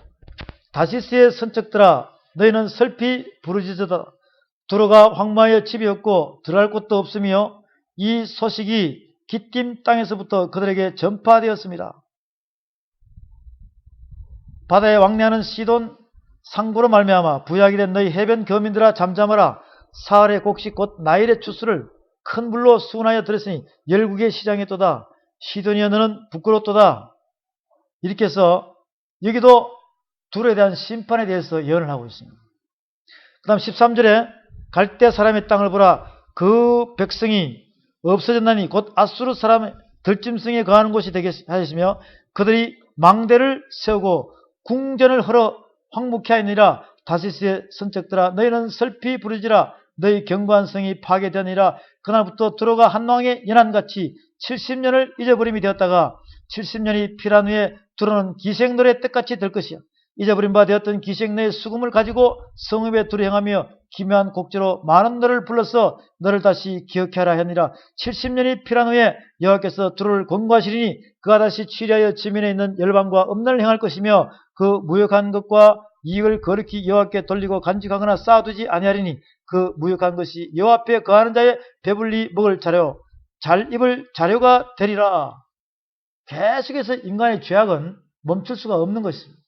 다시스의 선척들아 너희는 슬피 부르짖으다. 두로가 황무하여 집이 없고 들어갈 곳도 없으며 이 소식이 기띔 땅에서부터 그들에게 전파되었습니다. 바다에 왕래하는 시돈 상고로 말미암아 부약이 된 너희 해변 거민들아 잠잠하라. 사흘의 곡식 곧 나일의 추수를 큰 불로 수운하여 들었으니 열국의 시장에 또다. 시돈이여 너는 부끄럽도다. 이렇게 해서 여기도 둘에 대한 심판에 대해서 예언을 하고 있습니다. 그 다음 13절에 갈대 사람의 땅을 보라. 그 백성이 없어졌나니 곧 아수르 사람의 들짐승에 거하는 곳이 되게 하였으며 그들이 망대를 세우고 궁전을 헐어 황무케 하니라. 다시스의 선척들아 너희는 슬피 부르지라. 너희 견고한 성이 파괴되니라. 그날부터 두로가 한 왕의 연한같이 70년을 잊어버림이 되었다가 70년이 필한 후에 두로는 기생노래 뜻같이 될 것이야. 잊어버린 바 되었던 기생노의 수금을 가지고 성읍에 두루 행하며 기묘한 곡제로 많은 너를 불러서 너를 다시 기억하라 하니라. 70년이 필한 후에 여호와께서 두로를 권고하시리니 그가 다시 취리하여 지면에 있는 열방과 엄난을 행할 것이며 그 무역한 것과 이익을 거룩히 여호와께 돌리고 간직하거나 쌓아두지 아니하리니 그 무역한 것이 여호와 앞에 거하는 자의 배불리 먹을 자료, 잘 입을 자료가 되리라. 계속해서 인간의 죄악은 멈출 수가 없는 것입니다.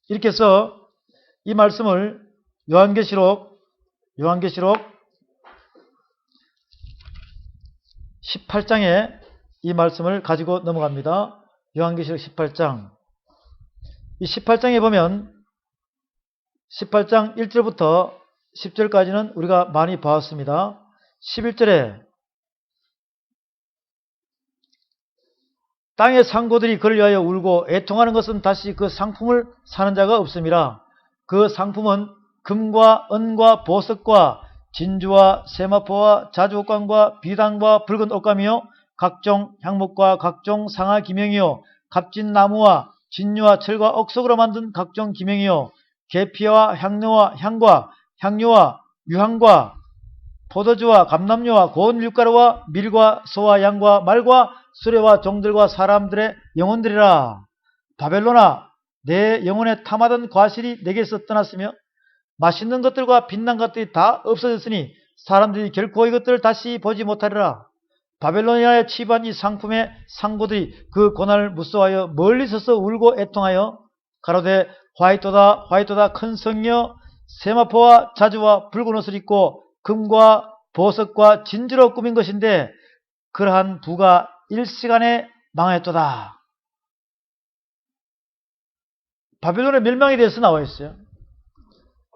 이렇게 해서 이 말씀을 요한계시록 18장에 이 말씀을 가지고 넘어갑니다. 요한계시록 18장. 이 18장에 보면 18장 1절부터 10절까지는 우리가 많이 봐왔습니다. 11절에 땅의 상고들이 그를 위하여 울고 애통하는 것은 다시 그 상품을 사는 자가 없음이라. 그 상품은 금과 은과 보석과 진주와 세마포와 자주옥관과 비단과 붉은 옷감이요 각종 향목과 각종 상하 기명이요 값진 나무와 진유와 철과 억석으로 만든 각종 기명이요 계피와 향료와 향과 향료와 유향과 포도주와 감람류와 고운 밀가루와 밀과 소와 양과 말과 수레와 종들과 사람들의 영혼들이라. 바벨론아 내 영혼에 탐하던 과실이 내게서 떠났으며 맛있는 것들과 빛난 것들이 다 없어졌으니 사람들이 결코 이것들을 다시 보지 못하리라. 바벨로니아에 취입한 이 상품의 상고들이 그 고난을 무서워하여 멀리 서서 울고 애통하여 가로되 화이토다 화이토다 큰 성녀 세마포와 자주와 붉은 옷을 입고 금과 보석과 진주로 꾸민 것인데 그러한 부가 일시간에 망하였도다. 바벨론의 멸망에 대해서 나와 있어요.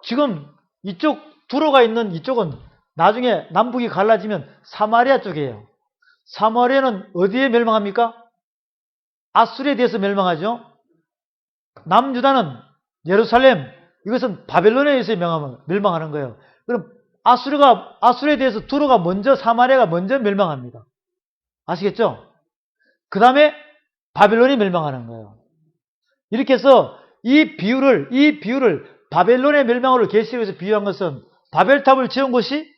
지금 이쪽 두로가 있는 이쪽은 나중에 남북이 갈라지면 사마리아 쪽이에요. 사마리아는 어디에 멸망합니까? 아수르에 대해서 멸망하죠. 남유다는 예루살렘, 이것은 바벨론에 의해서 멸망하는 거예요. 그럼 아수르에 대해서 두로가 먼저, 사마리아가 먼저 멸망합니다. 아시겠죠? 그 다음에 바벨론이 멸망하는 거예요. 이렇게 해서 이 비유를 바벨론의 멸망으로 계시록에서 비유한 것은 바벨탑을 지은 곳이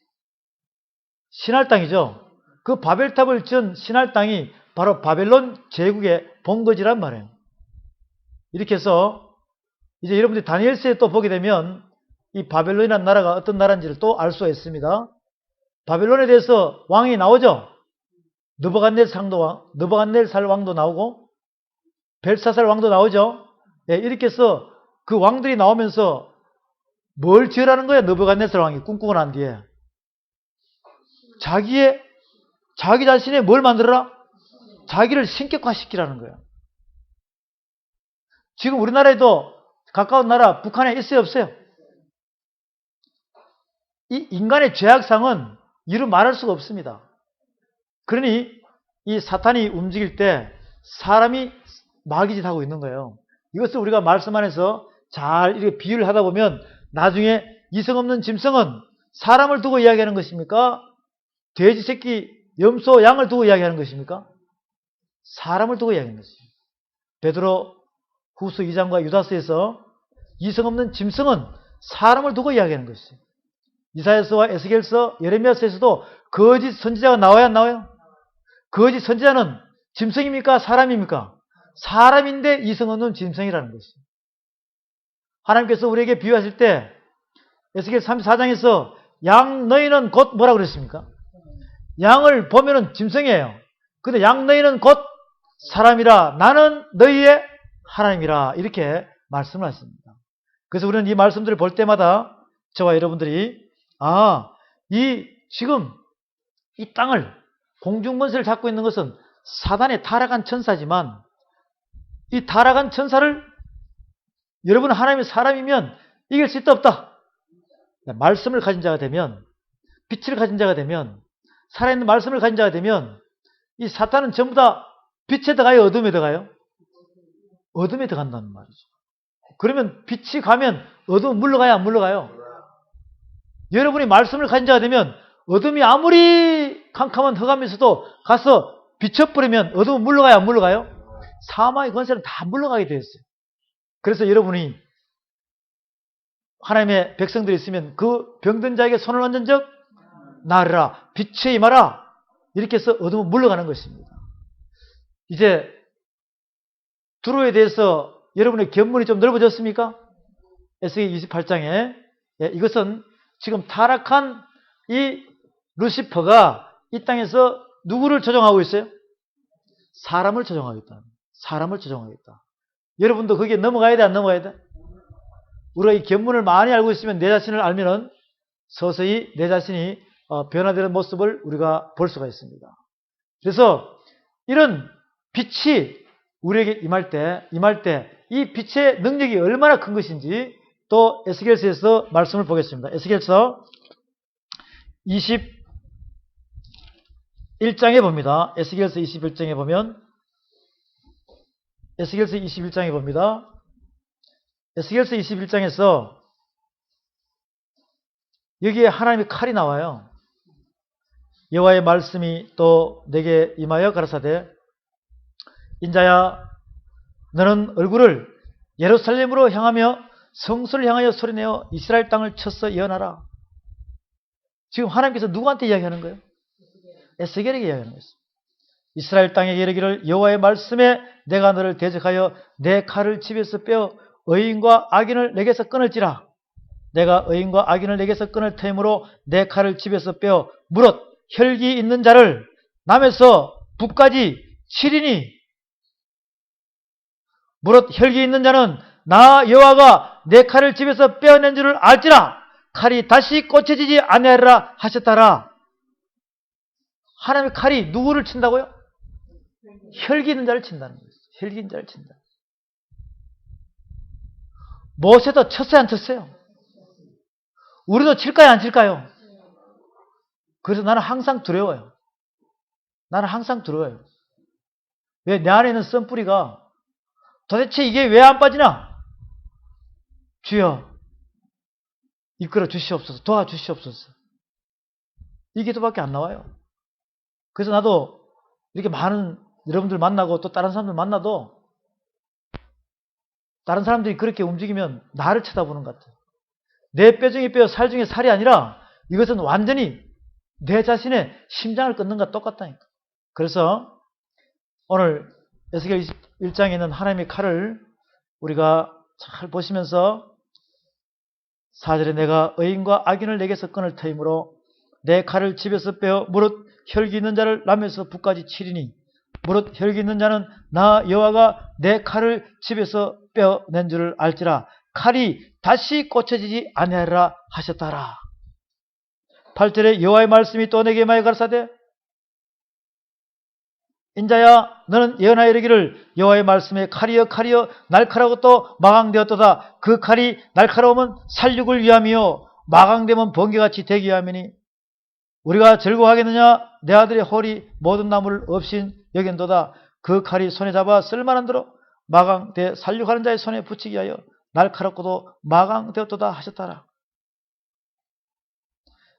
신할 땅이죠. 그 바벨탑을 지은 신할 땅이 바로 바벨론 제국의 본거지란 말이에요. 이렇게 해서 이제 여러분들이 다니엘서에 또 보게 되면 이 바벨론이라는 나라가 어떤 나라인지를 또 알 수가 있습니다. 바벨론에 대해서 왕이 나오죠. 느부갓네살 왕도 나오고 벨사살 왕도 나오죠. 예, 이렇게 해서 그 왕들이 나오면서 뭘 지으라는 거야? 느부갓네살 왕이 꿈꾸고 난 뒤에 자기 자신의 뭘 만들어라? 자기를 신격화시키라는 거야. 지금 우리나라에도 가까운 나라 북한에 있어요, 없어요? 이 인간의 죄악상은 이루 말할 수가 없습니다. 그러니 이 사탄이 움직일 때 사람이 마귀짓 하고 있는 거예요. 이것을 우리가 말씀 안에서 잘 이렇게 비유를 하다 보면 나중에 이성 없는 짐승은 사람을 두고 이야기하는 것입니까? 돼지 새끼, 염소, 양을 두고 이야기하는 것입니까? 사람을 두고 이야기하는 것입니다. 베드로 후서 2장과 유다서에서 이성 없는 짐승은 사람을 두고 이야기하는 것이에요. 이사야서와 에스겔서, 예레미야서에서도 거짓 선지자가 나와야 안 나와요? 거짓 선지자는 짐승입니까? 사람입니까? 사람인데 이성 없는 짐승이라는 것이에요. 하나님께서 우리에게 비유하실 때 에스겔 34장에서 양 너희는 곧 뭐라고 그랬습니까? 양을 보면은 짐승이에요. 근데 양 너희는 곧 사람이라 나는 너희의 하나님이라 이렇게 말씀을 하십니다. 그래서 우리는 이 말씀들을 볼 때마다 저와 여러분들이 지금 이 땅을 공중권세를 잡고 있는 것은 사단의 타락한 천사지만 이 타락한 천사를 여러분 하나님의 사람이면 이길 수 있다 없다. 말씀을 가진 자가 되면 빛을 가진 자가 되면 살아있는 말씀을 가진 자가 되면 이 사탄은 전부 다 빛에 들어가요? 어둠에 들어가요? 어둠에 들어간다는 말이죠. 그러면 빛이 가면 어둠은 물러가요? 안 물러가요? 여러분이 말씀을 가진 자가 되면 어둠이 아무리 캄캄한 흑암에서도 가서 비춰버리면 어둠은 물러가요? 안 물러가요? 사망의 권세는 다 물러가게 되어 있어요. 그래서 여러분이 하나님의 백성들이 있으면 그 병든 자에게 손을 얹은 적 나으리라 빛에 임하라 이렇게 해서 어둠은 물러가는 것입니다. 이제 두로에 대해서 여러분의 견문이 좀 넓어졌습니까? 에스겔 28장에 이것은 지금 타락한 이 루시퍼가 이 땅에서 누구를 조종하고 있어요? 사람을 조종하겠다. 사람을 조종하겠다. 여러분도 거기에 넘어가야 돼, 안 넘어가야 돼? 우리가 이 견문을 많이 알고 있으면 내 자신을 알면은 서서히 내 자신이 변화되는 모습을 우리가 볼 수가 있습니다. 그래서 이런 빛이 우리에게 임할 때 이 빛의 능력이 얼마나 큰 것인지 또 에스겔서에서 말씀을 보겠습니다. 에스겔서 21장에 봅니다. 에스겔서 21장에 보면 에스겔서 21장에 봅니다. 에스겔서 21장에서 여기에 하나님의 칼이 나와요. 여호와의 말씀이 또 내게 임하여 가라사대 인자야 너는 얼굴을 예루살렘으로 향하며 성소를 향하여 소리내어 이스라엘 땅을 쳐서 예언하라. 지금 하나님께서 누구한테 이야기하는 거예요? 에스겔에게 이야기하는 거예요. 이스라엘 땅에 이르기를 여호와의 말씀에 내가 너를 대적하여 내 칼을 집에서 빼어 의인과 악인을 내게서 끊을지라. 내가 의인과 악인을 내게서 끊을 터이므로 내 칼을 집에서 빼어 무릇 혈기 있는 자를 남에서 북까지 치리니 무릇 혈기 있는 자는 나 여호와가 내 칼을 집에서 빼어낸 줄을 알지라. 칼이 다시 꽂혀지지 아니하리라 하셨다라. 하나님의 칼이 누구를 친다고요? 혈기 있는 자를 친다는 거예요. 혈기 있는 자를 친다. 모세도 쳤어요, 안 쳤어요? 우리도 칠까요, 안 칠까요? 그래서 나는 항상 두려워요. 나는 항상 두려워요. 왜? 내 안에 있는 썬뿌리가 도대체 이게 왜 안 빠지나? 주여 이끌어 주시옵소서, 도와주시옵소서. 이 기도밖에 안 나와요. 그래서 나도 이렇게 많은 여러분들 만나고 또 다른 사람들 만나도 다른 사람들이 그렇게 움직이면 나를 쳐다보는 것 같아요. 내 뼈 중에 뼈, 살 중에 살이 아니라 이것은 완전히 내 자신의 심장을 끊는 것과 똑같다니까. 그래서 오늘 에스겔 1장에 있는 하나님의 칼을 우리가 잘 보시면서 4절에 내가 의인과 악인을 내게서 끊을 터이므로 내 칼을 집에서 빼어 무릇 혈기 있는 자를 남에서 북까지 치리니 무릇 혈기 있는 자는 나 여호와가 내 칼을 집에서 빼어낸 줄을 알지라. 칼이 다시 꽂혀지지 아니하리라 하셨다라. 8절에 여호와의 말씀이 또 내게 임하여 가라사대 인자야 너는 예언하여 이르기를 여호와의 말씀에 칼이여 날카로우고 또 마강되었도다. 그 칼이 날카로우면 살육을 위함이요 마강되면 번개같이 되기 위함이니 우리가 즐거워하겠느냐. 내 아들의 홀이 모든 나무를 없인 여긴도다. 그 칼이 손에 잡아 쓸만한 대로 마강되 살육하는 자의 손에 붙이기 하여 날카롭고도 마강되었도다 하셨다라.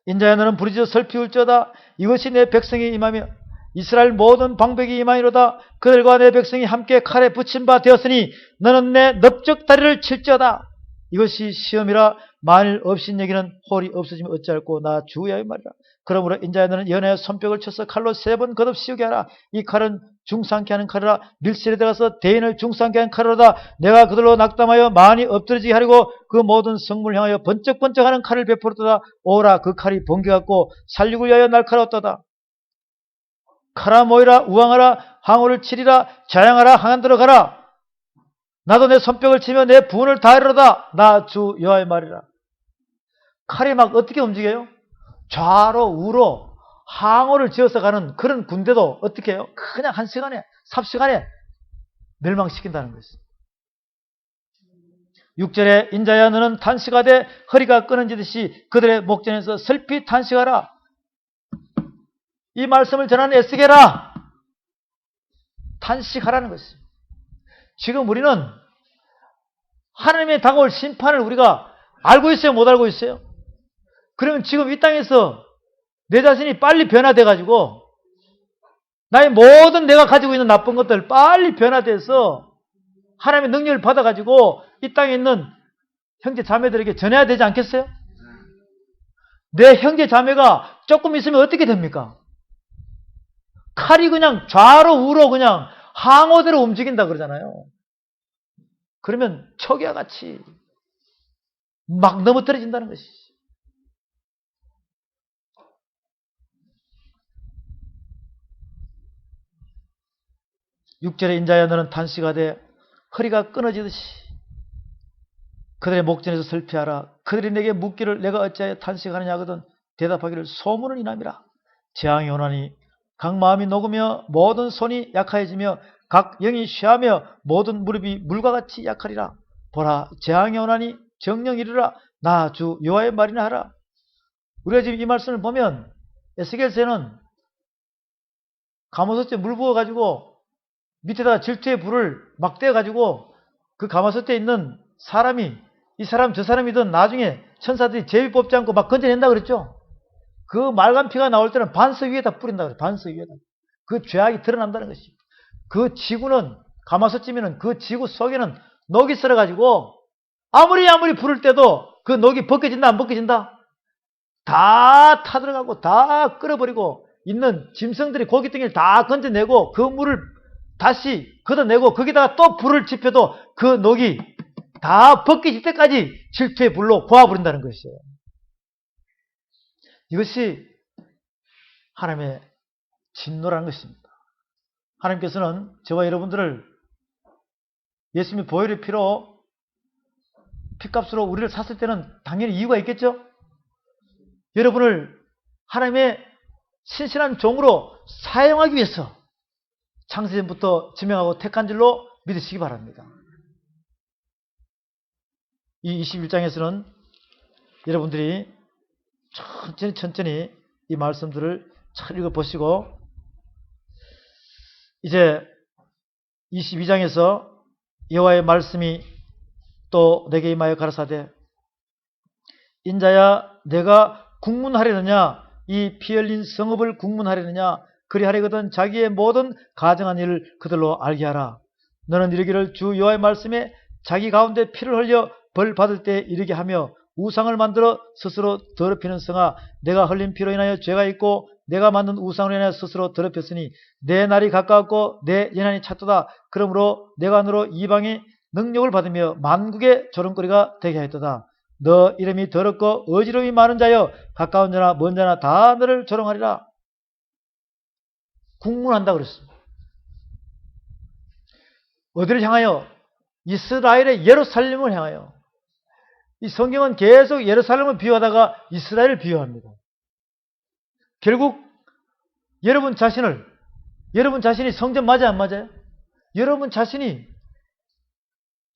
인자야 너는 부르짖어 슬피울지어다. 이것이 내 백성이 임하며 이스라엘 모든 방백이 임하니로다. 그들과 내 백성이 함께 칼에 붙임 바 되었으니 너는 내 넓적 다리를 칠지어다. 이것이 시험이라. 만일 없인 여기는 홀이 없어지면 어찌할꼬 나 주야의 말이라. 그러므로 인자야 너는 연애의 손뼉을 쳐서 칼로 3번 거듭 씌우게 하라. 이 칼은 중상케 하는 칼이라. 밀실에 들어가서 대인을 중상케 하는 칼이로다. 내가 그들로 낙담하여 많이 엎드러지게 하려고 그 모든 성문을 향하여 번쩍번쩍하는 칼을 베풀었도다. 오라 그 칼이 번개 같고 살육을 위하여 날카로웠도다. 카라 모이라 우왕하라 항우를 치리라 자양하라 항안 들어가라. 나도 내 손뼉을 치며 내 부은을 다하리로다. 나 주 여호와의 말이라. 칼이 막 어떻게 움직여요? 좌로 우로 항우를 지어서 가는 그런 군대도 어떻게 해요? 그냥 한 시간에 삽시간에 멸망시킨다는 것이죠. 6절에 인자야 너는 탄식하되 허리가 끊어지듯이 그들의 목전에서 슬피 탄식하라. 이 말씀을 전하는 에스겔아 탄식하라는 것이죠. 지금 우리는 하나님의 다가올 심판을 우리가 알고 있어요? 못 알고 있어요? 그러면 지금 이 땅에서 내 자신이 빨리 변화돼가지고 나의 모든 내가 가지고 있는 나쁜 것들 빨리 변화돼서 하나님의 능력을 받아가지고 이 땅에 있는 형제 자매들에게 전해야 되지 않겠어요? 내 형제 자매가 조금 있으면 어떻게 됩니까? 칼이 그냥 좌로 우로 그냥 항오대로 움직인다 그러잖아요. 그러면 척이와 같이 막 넘어뜨려진다는 것이지. 육절의 인자야 너는 탄식하되 허리가 끊어지듯이 그들의 목전에서 슬피하라. 그들이 내게 묻기를 내가 어찌하여 탄식하느냐 하거든 대답하기를 소문을 인함이라. 재앙이 오나니 각 마음이 녹으며 모든 손이 약하여지며 각 영이 쉬하며 모든 무릎이 물과 같이 약하리라. 보라 재앙이 오나니 정령 이르라. 나 주 여호와의 말이나 하라. 우리가 지금 이 말씀을 보면 에스겔서에는 가마솥에 물 부어가지고 밑에다가 질투의 불을 막 떼어가지고 그 가마솥에 있는 사람이 이 사람 저 사람이든 나중에 천사들이 제비 뽑지 않고 막 건져낸다 그랬죠. 그 말간 피가 나올 때는 반석 위에다 뿌린다 그래요. 반석 위에다. 그 죄악이 드러난다는 것이. 그 지구는 가마솥쯤이면 그 지구 속에는 녹이 썰어가지고 아무리 불을 때도 그 녹이 벗겨진다 안 벗겨진다? 다 타들어가고 다 끓어버리고 있는 짐승들이 고깃덩이를 다 건져내고 그 물을 다시 걷어내고 거기다가 또 불을 지펴도 그 녹이 다 벗겨질 때까지 질투의 불로 고아버린다는 것이에요. 이것이 하나님의 진노라는 것입니다. 하나님께서는 저와 여러분들을 예수님의 보혈의 피로 피값으로 우리를 샀을 때는 당연히 이유가 있겠죠? 여러분을 하나님의 신실한 종으로 사용하기 위해서 창세전부터 지명하고 택한 줄로 믿으시기 바랍니다. 이 21장에서는 여러분들이 천천히 이 말씀들을 잘 읽어보시고 이제 22장에서 여호와의 말씀이 또 내게 임하여 가라사대 인자야 내가 국문하려느냐 이 피 흘린 성읍을 국문하려느냐 그리하려거든 자기의 모든 가정한 일을 그들로 알게 하라. 너는 이르기를 주 여호와의 말씀에 자기 가운데 피를 흘려 벌 받을 때 이르게 하며 우상을 만들어 스스로 더럽히는 성아 내가 흘린 피로 인하여 죄가 있고 내가 만든 우상으로 인하여 스스로 더럽혔으니 내 날이 가까웠고 내 연한이 찼도다. 그러므로 내가 너로 이방의 능력을 받으며 만국의 조롱거리가 되게 하였도다. 너 이름이 더럽고 어지러움이 많은 자여 가까운 자나 먼 자나 다 너를 조롱하리라. 국문한다 그랬습니다. 어디를 향하여? 이스라엘의 예루살렘을 향하여. 이 성경은 계속 예루살렘을 비유하다가 이스라엘을 비유합니다. 결국 여러분 자신이 성전 맞아요 안 맞아요? 여러분 자신이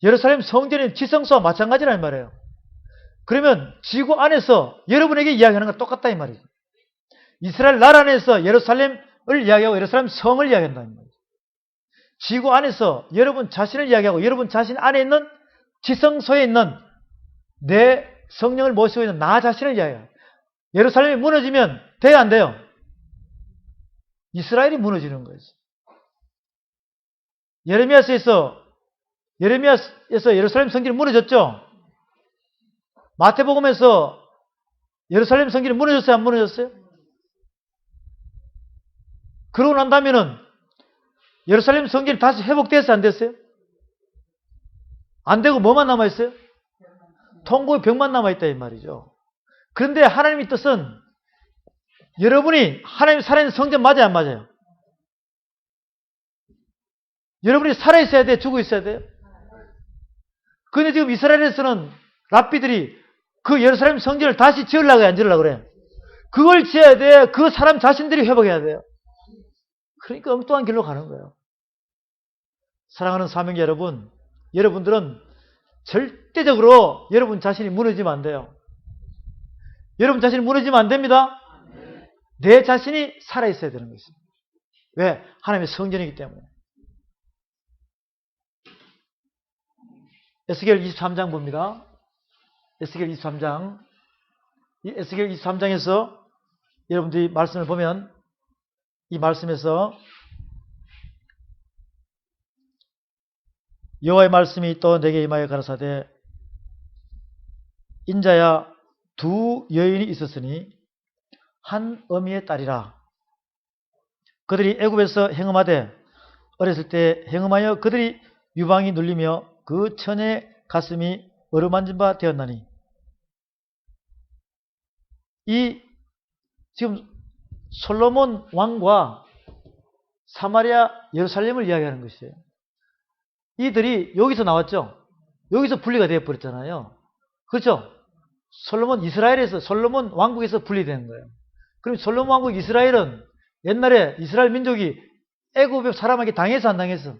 예루살렘 성전의 지성소와 마찬가지라는 말이에요. 그러면 지구 안에서 여러분에게 이야기하는 건 똑같다 이 말이죠. 이스라엘 나라 안에서 예루살렘을 이야기하고 예루살렘 성을 이야기한다는 말이죠. 지구 안에서 여러분 자신을 이야기하고 여러분 자신 안에 있는 지성소에 있는 내 성령을 모시고 있는 나 자신을 이야기해요. 예루살렘이 무너지면 돼야 안 돼요? 이스라엘이 무너지는 거죠. 예레미야에서 예루살렘 성전이 무너졌죠? 마태복음에서 예루살렘 성전이 무너졌어요? 안 무너졌어요? 그러고 난다면은 예루살렘 성전이 다시 회복됐어요? 안 됐어요? 안 되고 뭐만 남아있어요? 통곡의 벽만 남아있다 이 말이죠. 그런데 하나님의 뜻은 여러분이 하나님 살아있는 성전 맞아요 안 맞아요? 여러분이 살아있어야 돼? 죽어 있어야 돼요? 근데 지금 이스라엘에서는 랍비들이 그 예루살렘 성전을 다시 지으려고 해, 안 지으려고 그래? 그걸 지어야 돼. 그 사람 자신들이 회복해야 돼요. 그러니까 엉뚱한 길로 가는 거예요. 사랑하는 사명자 여러분, 여러분들은 절대적으로 여러분 자신이 무너지면 안 돼요. 여러분 자신이 무너지면 안 됩니다. 내 자신이 살아있어야 되는 것입니다. 왜? 하나님의 성전이기 때문에. 에스겔 23장 봅니다. 에스겔 23장. 이 에스겔 23장에서 여러분들이 말씀을 보면 이 말씀에서 여호와의 말씀이 또 내게 임하여 가라사대 인자야 두 여인이 있었으니 한 어미의 딸이라. 그들이 애굽에서 행음하되 어렸을 때 행음하여 그들이 유방이 눌리며 그 처녀의 가슴이 어루만진 바 되었나니. 이 지금 솔로몬 왕과 사마리아 예루살렘을 이야기하는 것이에요. 이들이 여기서 나왔죠. 여기서 분리가 되어버렸잖아요. 그렇죠? 솔로몬 이스라엘에서 솔로몬 왕국에서 분리되는 거예요. 그럼 솔로몬 왕국 이스라엘은 옛날에 이스라엘 민족이 애굽의 사람에게 당해서 안 당해서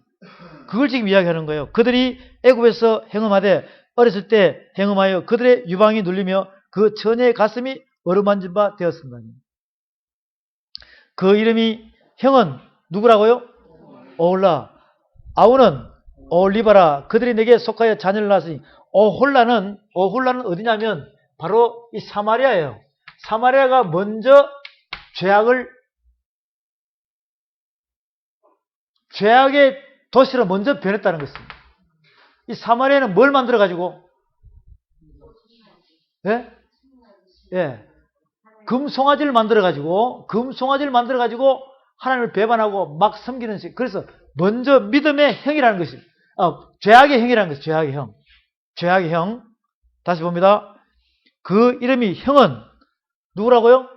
그걸 지금 이야기하는 거예요. 그들이 애굽에서 행음하되 어렸을 때 행음하여 그들의 유방이 눌리며 그 처녀의 가슴이 어루만진 바 되었습니다. 그 이름이 형은 누구라고요? 오홀라. 아우는 오홀리바라. 그들이 내게 속하여 자녀를 낳았으니 오홀라는 어디냐면 바로 이 사마리아예요. 사마리아가 먼저 죄악의 도시로 먼저 변했다는 것입니다. 이 사마리아는 뭘 만들어가지고? 예? 예. 금송아지를 만들어가지고 하나님을 배반하고 막 섬기는 식. 그래서 먼저 믿음의 형이라는 것입니다. 죄악의 형이라는 것이죠. 죄악의 형. 죄악의 형. 다시 봅니다. 그 이름이 형은 누구라고요?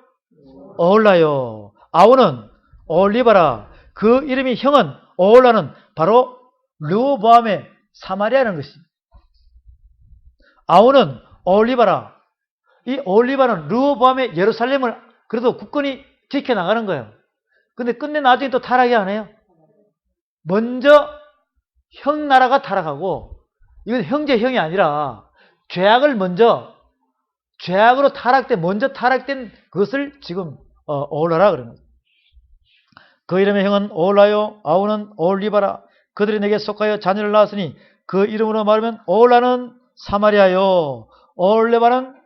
오홀라요. 아우는 오홀리바라. 그 이름이 형은 오홀라는 바로 르호보암의 사마리아라는 것입니다. 아우는 오홀리바라. 이 오홀리바는 르호보암의 예루살렘을 그래도 굳건히 지켜나가는 거예요. 근데 끝내 나중에 또 타락이 안 해요. 먼저 형 나라가 타락하고, 이건 형제 형이 아니라 죄악으로 먼저 타락된 그것을 지금 오홀라라 그러는 거예요. 그 이름의 형은 오홀라요. 아우는 오홀리바라. 그들이 내게 속하여 자녀를 낳았으니 그 이름으로 말하면 오홀라는 사마리아요. 오홀레바는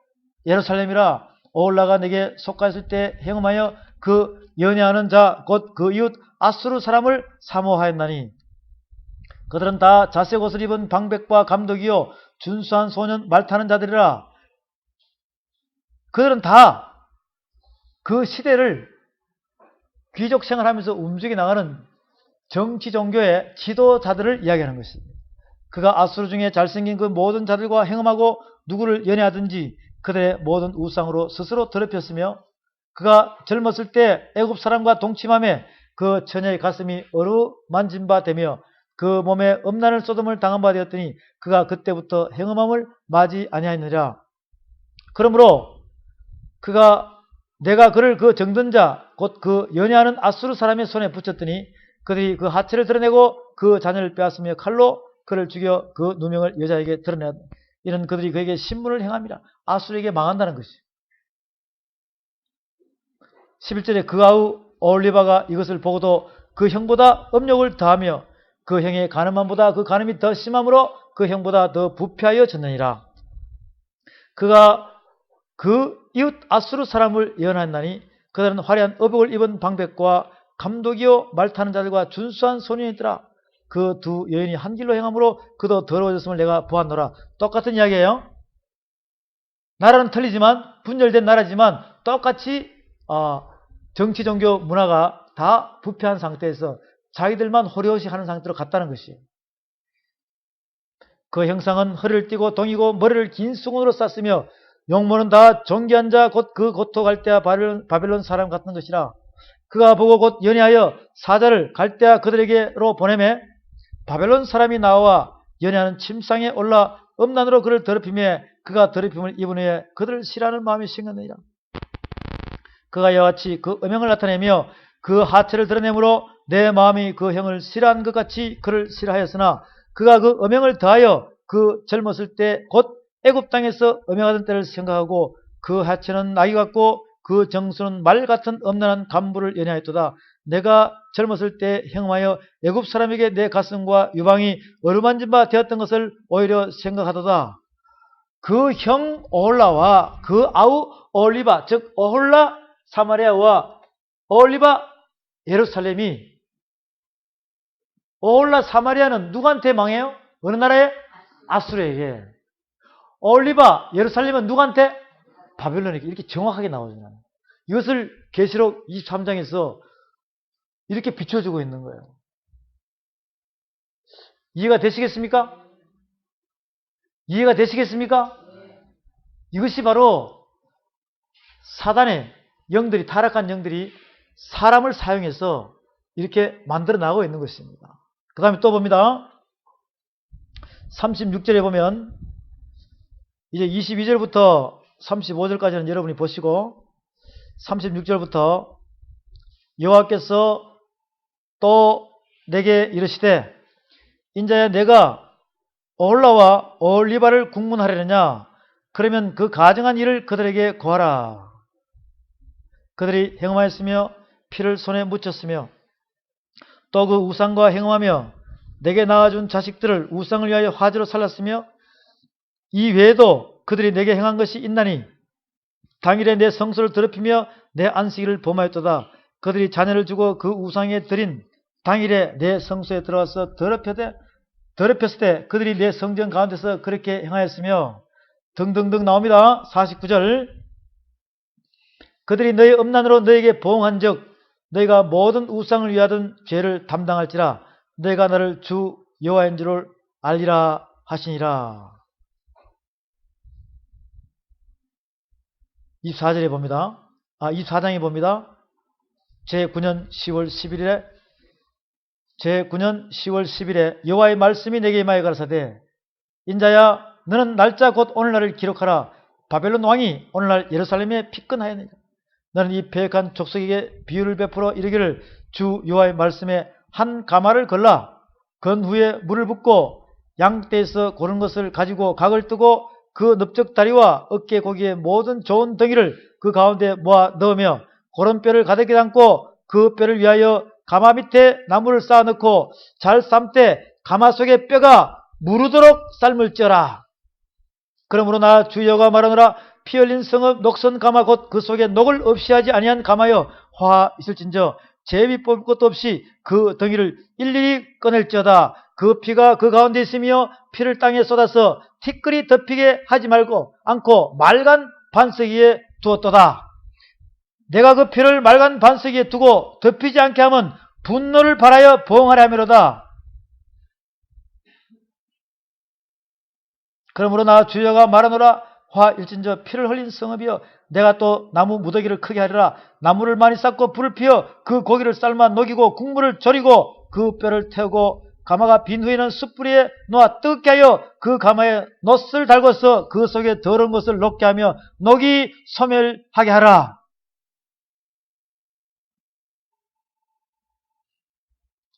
예루살렘이라. 오홀라가 내게 속하였을 때 행음하여 그 연애하는 자 곧 그 이웃 아수르 사람을 사모하였나니. 그들은 다 자색 옷을 입은 방백과 감독이요 준수한 소년 말 타는 자들이라. 그들은 다 그 시대를 귀족 생활하면서 움직여 나가는 정치 종교의 지도자들을 이야기하는 것입니다. 그가 아수르 중에 잘생긴 그 모든 자들과 행음하고 누구를 연애하든지 그들의 모든 우상으로 스스로 더럽혔으며 그가 젊었을 때 애굽 사람과 동침함에 그 처녀의 가슴이 어루만진 바 되며 그 몸에 음란을 소돔을 당한 바 되었더니 그가 그때부터 행음함을 맞이 아니하였느니라. 그러므로 내가 그를 그 정든 자 곧 그 연애하는 아수르 사람의 손에 붙였더니 그들이 그 하체를 드러내고 그 자녀를 빼앗으며 칼로 그를 죽여 그 누명을 여자에게 드러내었다. 이는 그들이 그에게 신문을 행함이라. 아수르에게 망한다는 것이죠. 11절에 그 아우 오홀리바가 이것을 보고도 그 형보다 음욕을 더하며 그 형의 간음함보다 그 간음이 더 심함으로 그 형보다 더 부패하여 졌느니라. 그가 그 이웃 아수르 사람을 예언하였나니 그들은 화려한 의복을 입은 방백과 감독이요 말 타는 자들과 준수한 소년이더라. 그 두 여인이 한 길로 행함으로 그도 더러워졌음을 내가 보았노라. 똑같은 이야기예요. 나라는 틀리지만 분열된 나라지만 똑같이 정치 종교 문화가 다 부패한 상태에서 자기들만 호리호시 하는 상태로 갔다는 것이에요. 그 형상은 허리를 띠고 동이고 머리를 긴 수건으로 쌌으며 용모는 다 존귀한 자 곧 그 고토 갈대아 바벨론 사람 같은 것이라. 그가 보고 곧 연애하여 사자를 갈대아 그들에게로 보내매 바벨론 사람이 나와 연애하는 침상에 올라 음란으로 그를 더럽히며 그가 더럽힘을 입은 후에 그들을 싫어하는 마음이 생겼느니라. 그가 이와 같이 그 음행을 나타내며 그 하체를 드러내므로 내 마음이 그 형을 싫어한 것 같이 그를 싫어하였으나 그가 그 음행을 더하여 그 젊었을 때 곧 애굽 땅에서 음행하던 때를 생각하고 그 하체는 나귀 같고 그 정수는 말 같은 음란한 간부를 연애하였도다. 내가 젊었을 때 행하여 애굽 사람에게 내 가슴과 유방이 어루만진 바 되었던 것을 오히려 생각하도다. 그 형 오홀라와 그 아우 오홀리바, 즉 오홀라 사마리아와 오홀리바 예루살렘이, 오홀라 사마리아는 누구한테 망해요? 어느 나라에? 아수르에게. 오홀리바 예루살렘은 누구한테? 바벨론에게. 이렇게 정확하게 나오잖아요. 이것을 계시록 23장에서 이렇게 비춰주고 있는 거예요. 이해가 되시겠습니까? 이해가 되시겠습니까? 이것이 바로 사단의 영들이, 타락한 영들이 사람을 사용해서 이렇게 만들어 나가고 있는 것입니다. 그 다음에 또 봅니다. 36절에 보면 이제 22절부터 35절까지는 여러분이 보시고 36절부터 여호와께서 또 내게 이르시되 인자야 내가 오홀라와 오홀리바를 국문하려느냐? 그러면 그 가증한 일을 그들에게 고하라. 그들이 행음하였으며 피를 손에 묻혔으며 또 그 우상과 행음하며 내게 낳아준 자식들을 우상을 위하여 화제로 살랐으며 이 외에도 그들이 내게 행한 것이 있나니 당일에 내 성소를 더럽히며 내 안식일을 범하였도다. 그들이 자녀를 주고 그 우상에 드린 당일에 내 성소에 들어가서 더럽혔을 때 그들이 내 성전 가운데서 그렇게 행하였으며 등등등 나옵니다. 49절 그들이 너희 음란으로 너에게 보응한 적 너희가 모든 우상을 위하던 죄를 담당할지라 너희가 나를 주 여호와인 줄을 알리라 하시니라. 24절에 봅니다. 24장에 봅니다. 제9년 10월 10일에 여호와의 말씀이 내게 임하여 가라사대 인자야 너는 날짜 곧 오늘날을 기록하라. 바벨론 왕이 오늘날 예루살렘에 피끈하였느니라. 너는 이 패역한 족속에게 비유를 베풀어 이르기를 주 여호와의 말씀에 한 가마를 걸라. 건 후에 물을 붓고 양떼에서 고른 것을 가지고 각을 뜨고 그 넓적 다리와 어깨 고기의 모든 좋은 덩이를 그 가운데 모아 넣으며 고른 뼈를 가득히 담고 그 뼈를 위하여 가마 밑에 나무를 쌓아 넣고 잘 삶때 가마 속에 뼈가 무르도록 삶을지어라. 그러므로 나 주 여호와가 말하노라. 피 흘린 성읍 녹선 가마 곧 그 속에 녹을 없이 하지 아니한 가마여 화 있을진저 제비 뽑을 것도 없이 그 덩이를 일일이 꺼낼지어다. 그 피가 그 가운데 있으며 피를 땅에 쏟아서 티끌이 덮이게 하지 않고 맑은 반석 위에 두었도다. 내가 그 피를 맑은 반석 위에 두고 덮이지 않게 하면 분노를 발하여 보응하려 함이로다. 그러므로 나 주 여호와가 말하노라. 화 일진저 피를 흘린 성읍이여 내가 또 나무 무더기를 크게 하리라. 나무를 많이 쌓고 불을 피워 그 고기를 삶아 녹이고 국물을 졸이고 그 뼈를 태우고 가마가 빈 후에는 숯불에 놓아 뜨겁게 하여 그 가마에 놋을 달궈서 그 속에 더러운 것을 녹게 하며 녹이 소멸하게 하라.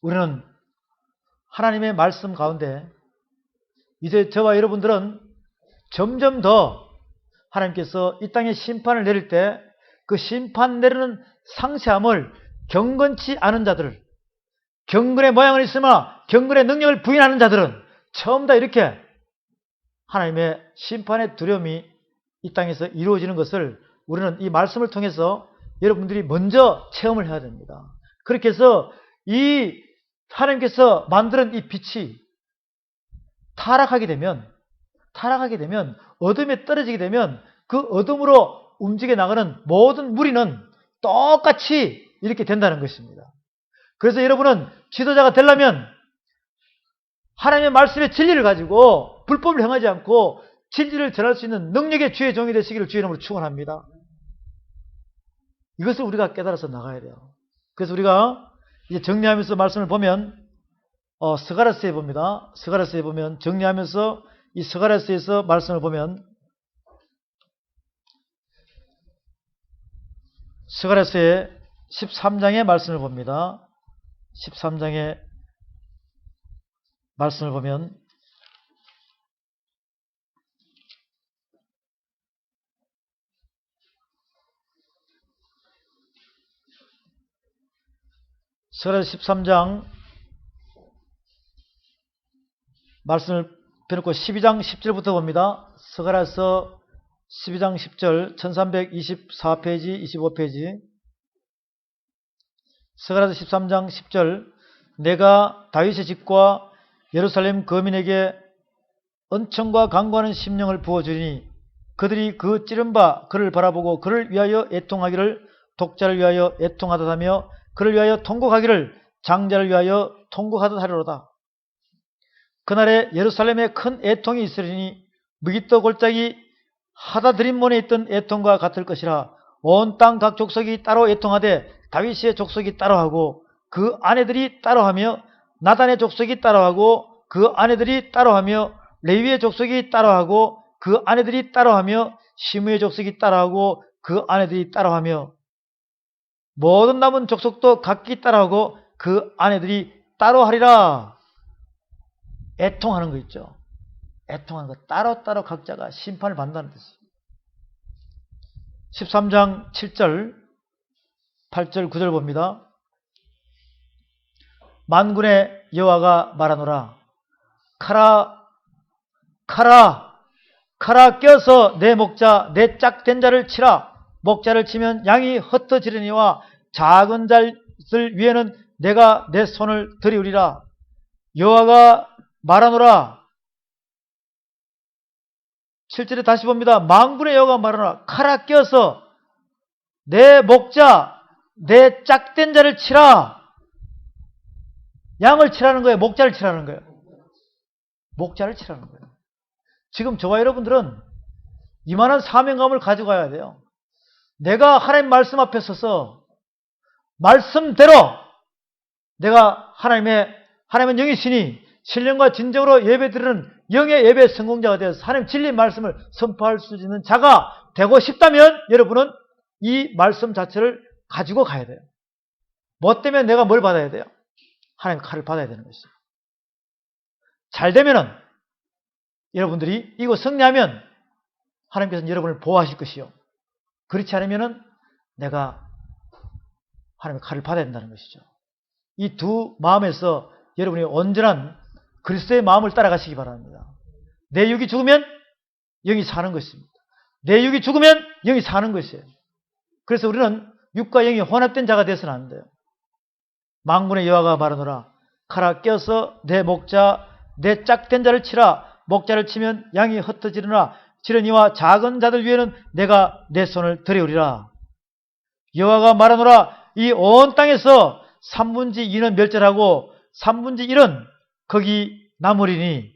우리는 하나님의 말씀 가운데 이제 저와 여러분들은 점점 더 하나님께서 이 땅에 심판을 내릴 때 그 심판 내리는 상세함을 경건치 않은 자들을, 경건의 모양을 있으나 경건의 능력을 부인하는 자들은 처음 다 이렇게 하나님의 심판의 두려움이 이 땅에서 이루어지는 것을 우리는 이 말씀을 통해서 여러분들이 먼저 체험을 해야 됩니다. 그렇게 해서 이 하나님께서 만드는 이 빛이 타락하게 되면 어둠에 떨어지게 되면 그 어둠으로 움직여 나가는 모든 무리는 똑같이 이렇게 된다는 것입니다. 그래서 여러분은 지도자가 되려면 하나님의 말씀의 진리를 가지고 불법을 행하지 않고 진리를 전할 수 있는 능력의 주의 종이 되시기를 주의 이름으로 축원합니다. 이것을 우리가 깨달아서 나가야 돼요. 그래서 우리가 이제 정리하면서 말씀을 보면 스가랴서에 봅니다. 스가랴서에 보면 정리하면서 이 스가랴서에서 말씀을 보면 스가랴서의 13장의 말씀을 봅니다. 13장의 말씀을 보면 스가랴서 13장 말씀을 펴놓고 12장 10절부터 봅니다. 스가랴서 12장 10절 1324페이지 25페이지 스가랴서 13장 10절 내가 다윗의 집과 예루살렘 거민에게 은총과 강구하는 심령을 부어주리니 그들이 그 찌른 바 그를 바라보고 그를 위하여 애통하기를 독자를 위하여 애통하듯 하며 그를 위하여 통곡하기를 장자를 위하여 통곡하듯 하리로다. 그날에 예루살렘에 큰 애통이 있으리니 무기떠 골짜기 하다드림몬에 있던 애통과 같을 것이라. 온 땅 각 족속이 따로 애통하되 다윗의 족속이 따로하고 그 아내들이 따로하며 나단의 족속이 따로하고 그 아내들이 따로하며 레위의 족속이 따로하고 그 아내들이 따로하며 시므의 족속이 따로하고 그 아내들이 따로하며 모든 남은 족속도 각기 따로하고 그 아내들이 따로하리라. 애통하는 거 있죠. 애통하는 거 따로따로 각자가 심판을 받는다는 뜻이에요. 13장 7절 8절 9절 봅니다. 만군의 여호와가 말하노라. 칼아 껴서 내 목자 내 짝된 자를 치라. 목자를 치면 양이 흩어지려니와 작은 자들 위에는 내가 내 손을 들이우리라. 여호와가 말하노라. 7절에 다시 봅니다. 만군의 여호와가 말하노라. 칼아 껴서 내 목자 내 짝된 자를 치라. 양을 치라는 거예요? 목자를 치라는 거예요? 목자를 치라는 거예요. 지금 저와 여러분들은 이만한 사명감을 가지고 가야 돼요. 내가 하나님 말씀 앞에 서서 말씀대로 내가 하나님은 영이시니 신령과 진정으로 예배드리는 영의 예배 성공자가 되어서 하나님 진리 말씀을 선포할 수 있는 자가 되고 싶다면 여러분은 이 말씀 자체를 가지고 가야 돼요. 뭐 때문에 내가 뭘 받아야 돼요? 하나님 칼을 받아야 되는 것이죠. 잘 되면은 여러분들이 이거 승리하면 하나님께서는 여러분을 보호하실 것이요. 그렇지 않으면은 내가 하나님의 칼을 받아야 된다는 것이죠. 이 두 마음에서 여러분이 온전한 그리스도의 마음을 따라가시기 바랍니다. 내 육이 죽으면 영이 사는 것입니다. 내 육이 죽으면 영이 사는 것이에요. 그래서 우리는 육과 영이 혼합된 자가 되어서는 안 돼요. 만군의 여호와가 말하노라. 칼아 껴서 내 목자 내 짝된 자를 치라. 목자를 치면 양이 흩어지려나 지르니와 작은 자들 위에는 내가 내 손을 들이우리라. 여호와가 말하노라. 이 온 땅에서 3분의 2는 멸절하고 3분의 1은 거기 남으리니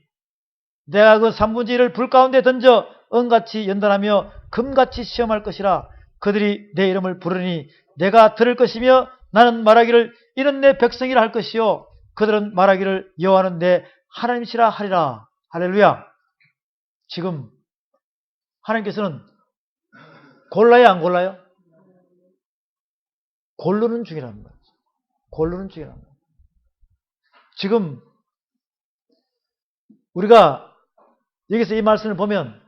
내가 그 3분의 1을 불 가운데 던져 은같이 연단하며 금같이 시험할 것이라. 그들이 내 이름을 부르니 내가 들을 것이며 나는 말하기를 이는 내 백성이라 할 것이요 그들은 말하기를 여호와는 내 하나님이시라 하리라. 할렐루야. 지금 하나님께서는 골라요 안 골라요? 고르는 중이랍니다. 고르는 중이랍니다. 지금 우리가 여기서 이 말씀을 보면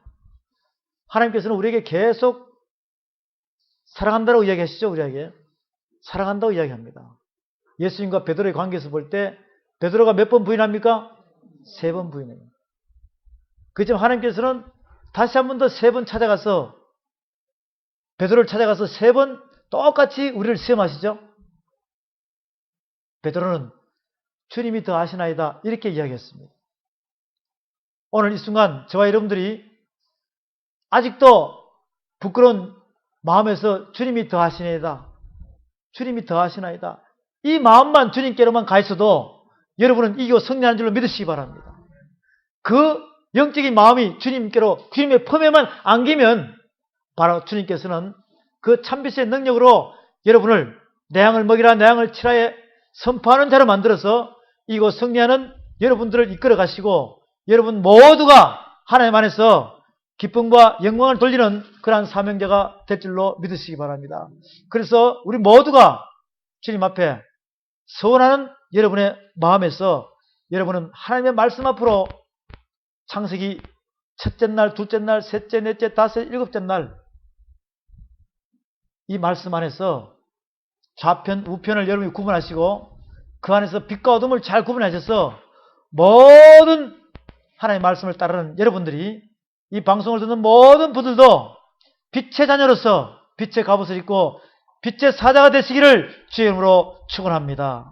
하나님께서는 우리에게 계속 사랑한다고 이야기하시죠. 우리에게 사랑한다고 이야기합니다. 예수님과 베드로의 관계에서 볼 때 베드로가 몇 번 부인합니까? 3번 부인해요. 그렇지만 하나님께서는 다시 한 번 더 3번 찾아가서 베드로를 찾아가서 3번 똑같이 우리를 시험하시죠. 베드로는 주님이 더 아시나이다 이렇게 이야기했습니다. 오늘 이 순간 저와 여러분들이 아직도 부끄러운 마음에서 주님이 더 아시나이다, 주님이 더 아시나이다 이 마음만 주님께로만 가 있어도 여러분은 이기고 승리하는 줄로 믿으시기 바랍니다. 그 영적인 마음이 주님께로 주님의 품에만 안기면 바로 주님께서는 그 참빛의 능력으로 여러분을 내 양을 먹이라 내 양을 치라에 선포하는 자로 만들어서 이고 승리하는 여러분들을 이끌어 가시고 여러분 모두가 하나님 안에서 기쁨과 영광을 돌리는 그러한 사명자가 될 줄로 믿으시기 바랍니다. 그래서 우리 모두가 주님 앞에 서원하는 여러분의 마음에서 여러분은 하나님의 말씀 앞으로 창세기 첫째 날, 둘째 날, 셋째, 넷째, 다섯, 일곱째 날 이 말씀 안에서 좌편, 우편을 여러분이 구분하시고 그 안에서 빛과 어둠을 잘 구분하셔서 모든 하나님의 말씀을 따르는 여러분들이 이 방송을 듣는 모든 분들도 빛의 자녀로서 빛의 갑옷을 입고 빛의 사자가 되시기를 주의 이름으로 축원합니다.